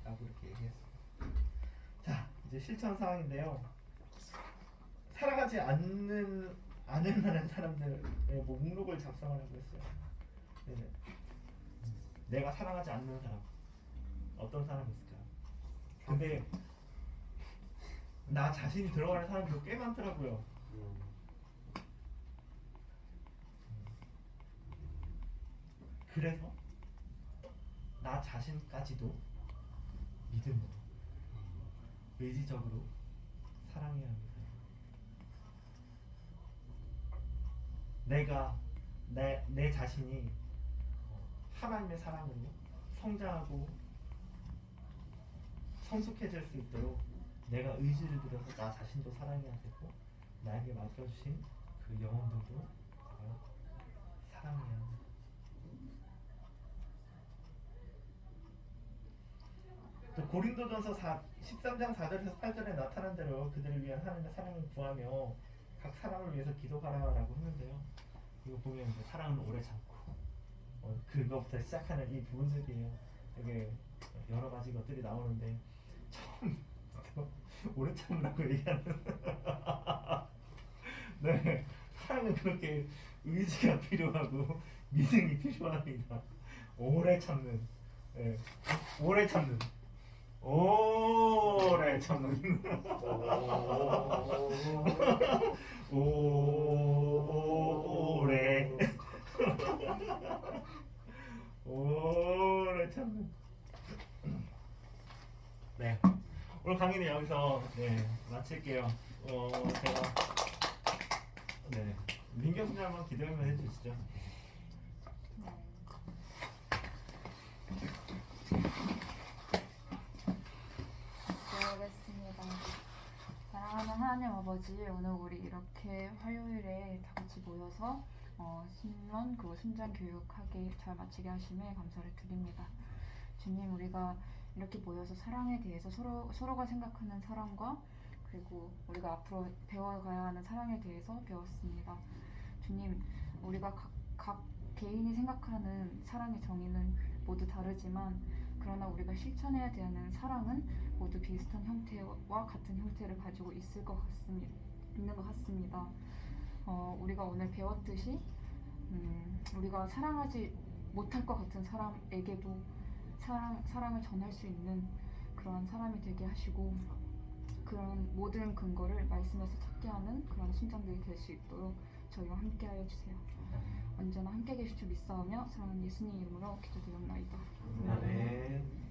라고 이렇게 얘기했습니다. 자, 이제 실천 사항인데요. 사랑하지 않을 만한 사람들의 목록을 작성하라고 했어요. 네네. 내가 사랑하지 않는 사람, 어떤 사람이 있을까요? 근데 나 자신이 들어가는 사람도 꽤 많더라고요. 그래서 나 자신까지도 믿음으로, 의지적으로 사랑해야 합니다. 내 자신이 하나님의 사랑으로 성장하고 성숙해질 수 있도록 내가 의지를 들여서 나 자신도 사랑해야 되고, 나에게 맡겨주신 그 영혼들도 사랑해야 합니다. 또 고린도전서 13장 4절에서 8절에 나타난 대로 그들을 위한 하나님의 사랑을 구하며 각 사람을 위해서 기도하라라고 했는데요. 이거 보면 이제 사랑은 오래 참고 그거부터 시작하는 이 부분들이에요. 되게 여러 가지 것들이 나오는데 처음부터 오래 참으라고 얘기하는 네, 사랑은 그렇게 의지가 필요하고 믿음이 필요합니다. 오래 참는, 네, 오래 참는. 오래 참는. 오래. 오래 참는. 네, 오늘 강의는 여기서 마칠게요. 제가 민경 선생님 한번 기도 한번 해주시죠. 기도하겠습니다. 사랑하는 하나님 아버지, 오늘 우리 이렇게 화요일에 다 같이 모여서 신론 그리고 순장 교육하게 잘 마치게 하심에 감사를 드립니다. 주님, 우리가 이렇게 모여서 사랑에 대해서 서로가 생각하는 사랑과 그리고 우리가 앞으로 배워가야 하는 사랑에 대해서 배웠습니다. 주님, 우리가 각 개인이 생각하는 사랑의 정의는 모두 다르지만 그러나 우리가 실천해야 되는 사랑은 모두 비슷한 형태와 같은 형태를 가지고 있는 것 같습니다. 우리가 오늘 배웠듯이 우리가 사랑하지 못할 것 같은 사람에게도 사랑을 전할 수 있는 그런 사람이 되게 하시고 그런 모든 근거를 말씀에서 찾게 하는 그런 순장들이 될 수 있도록 저희와 함께 하여 주세요. 언제나 함께 계실 줄 믿사오며 사랑하는 예수님 이름으로 기도드립니다. 아멘.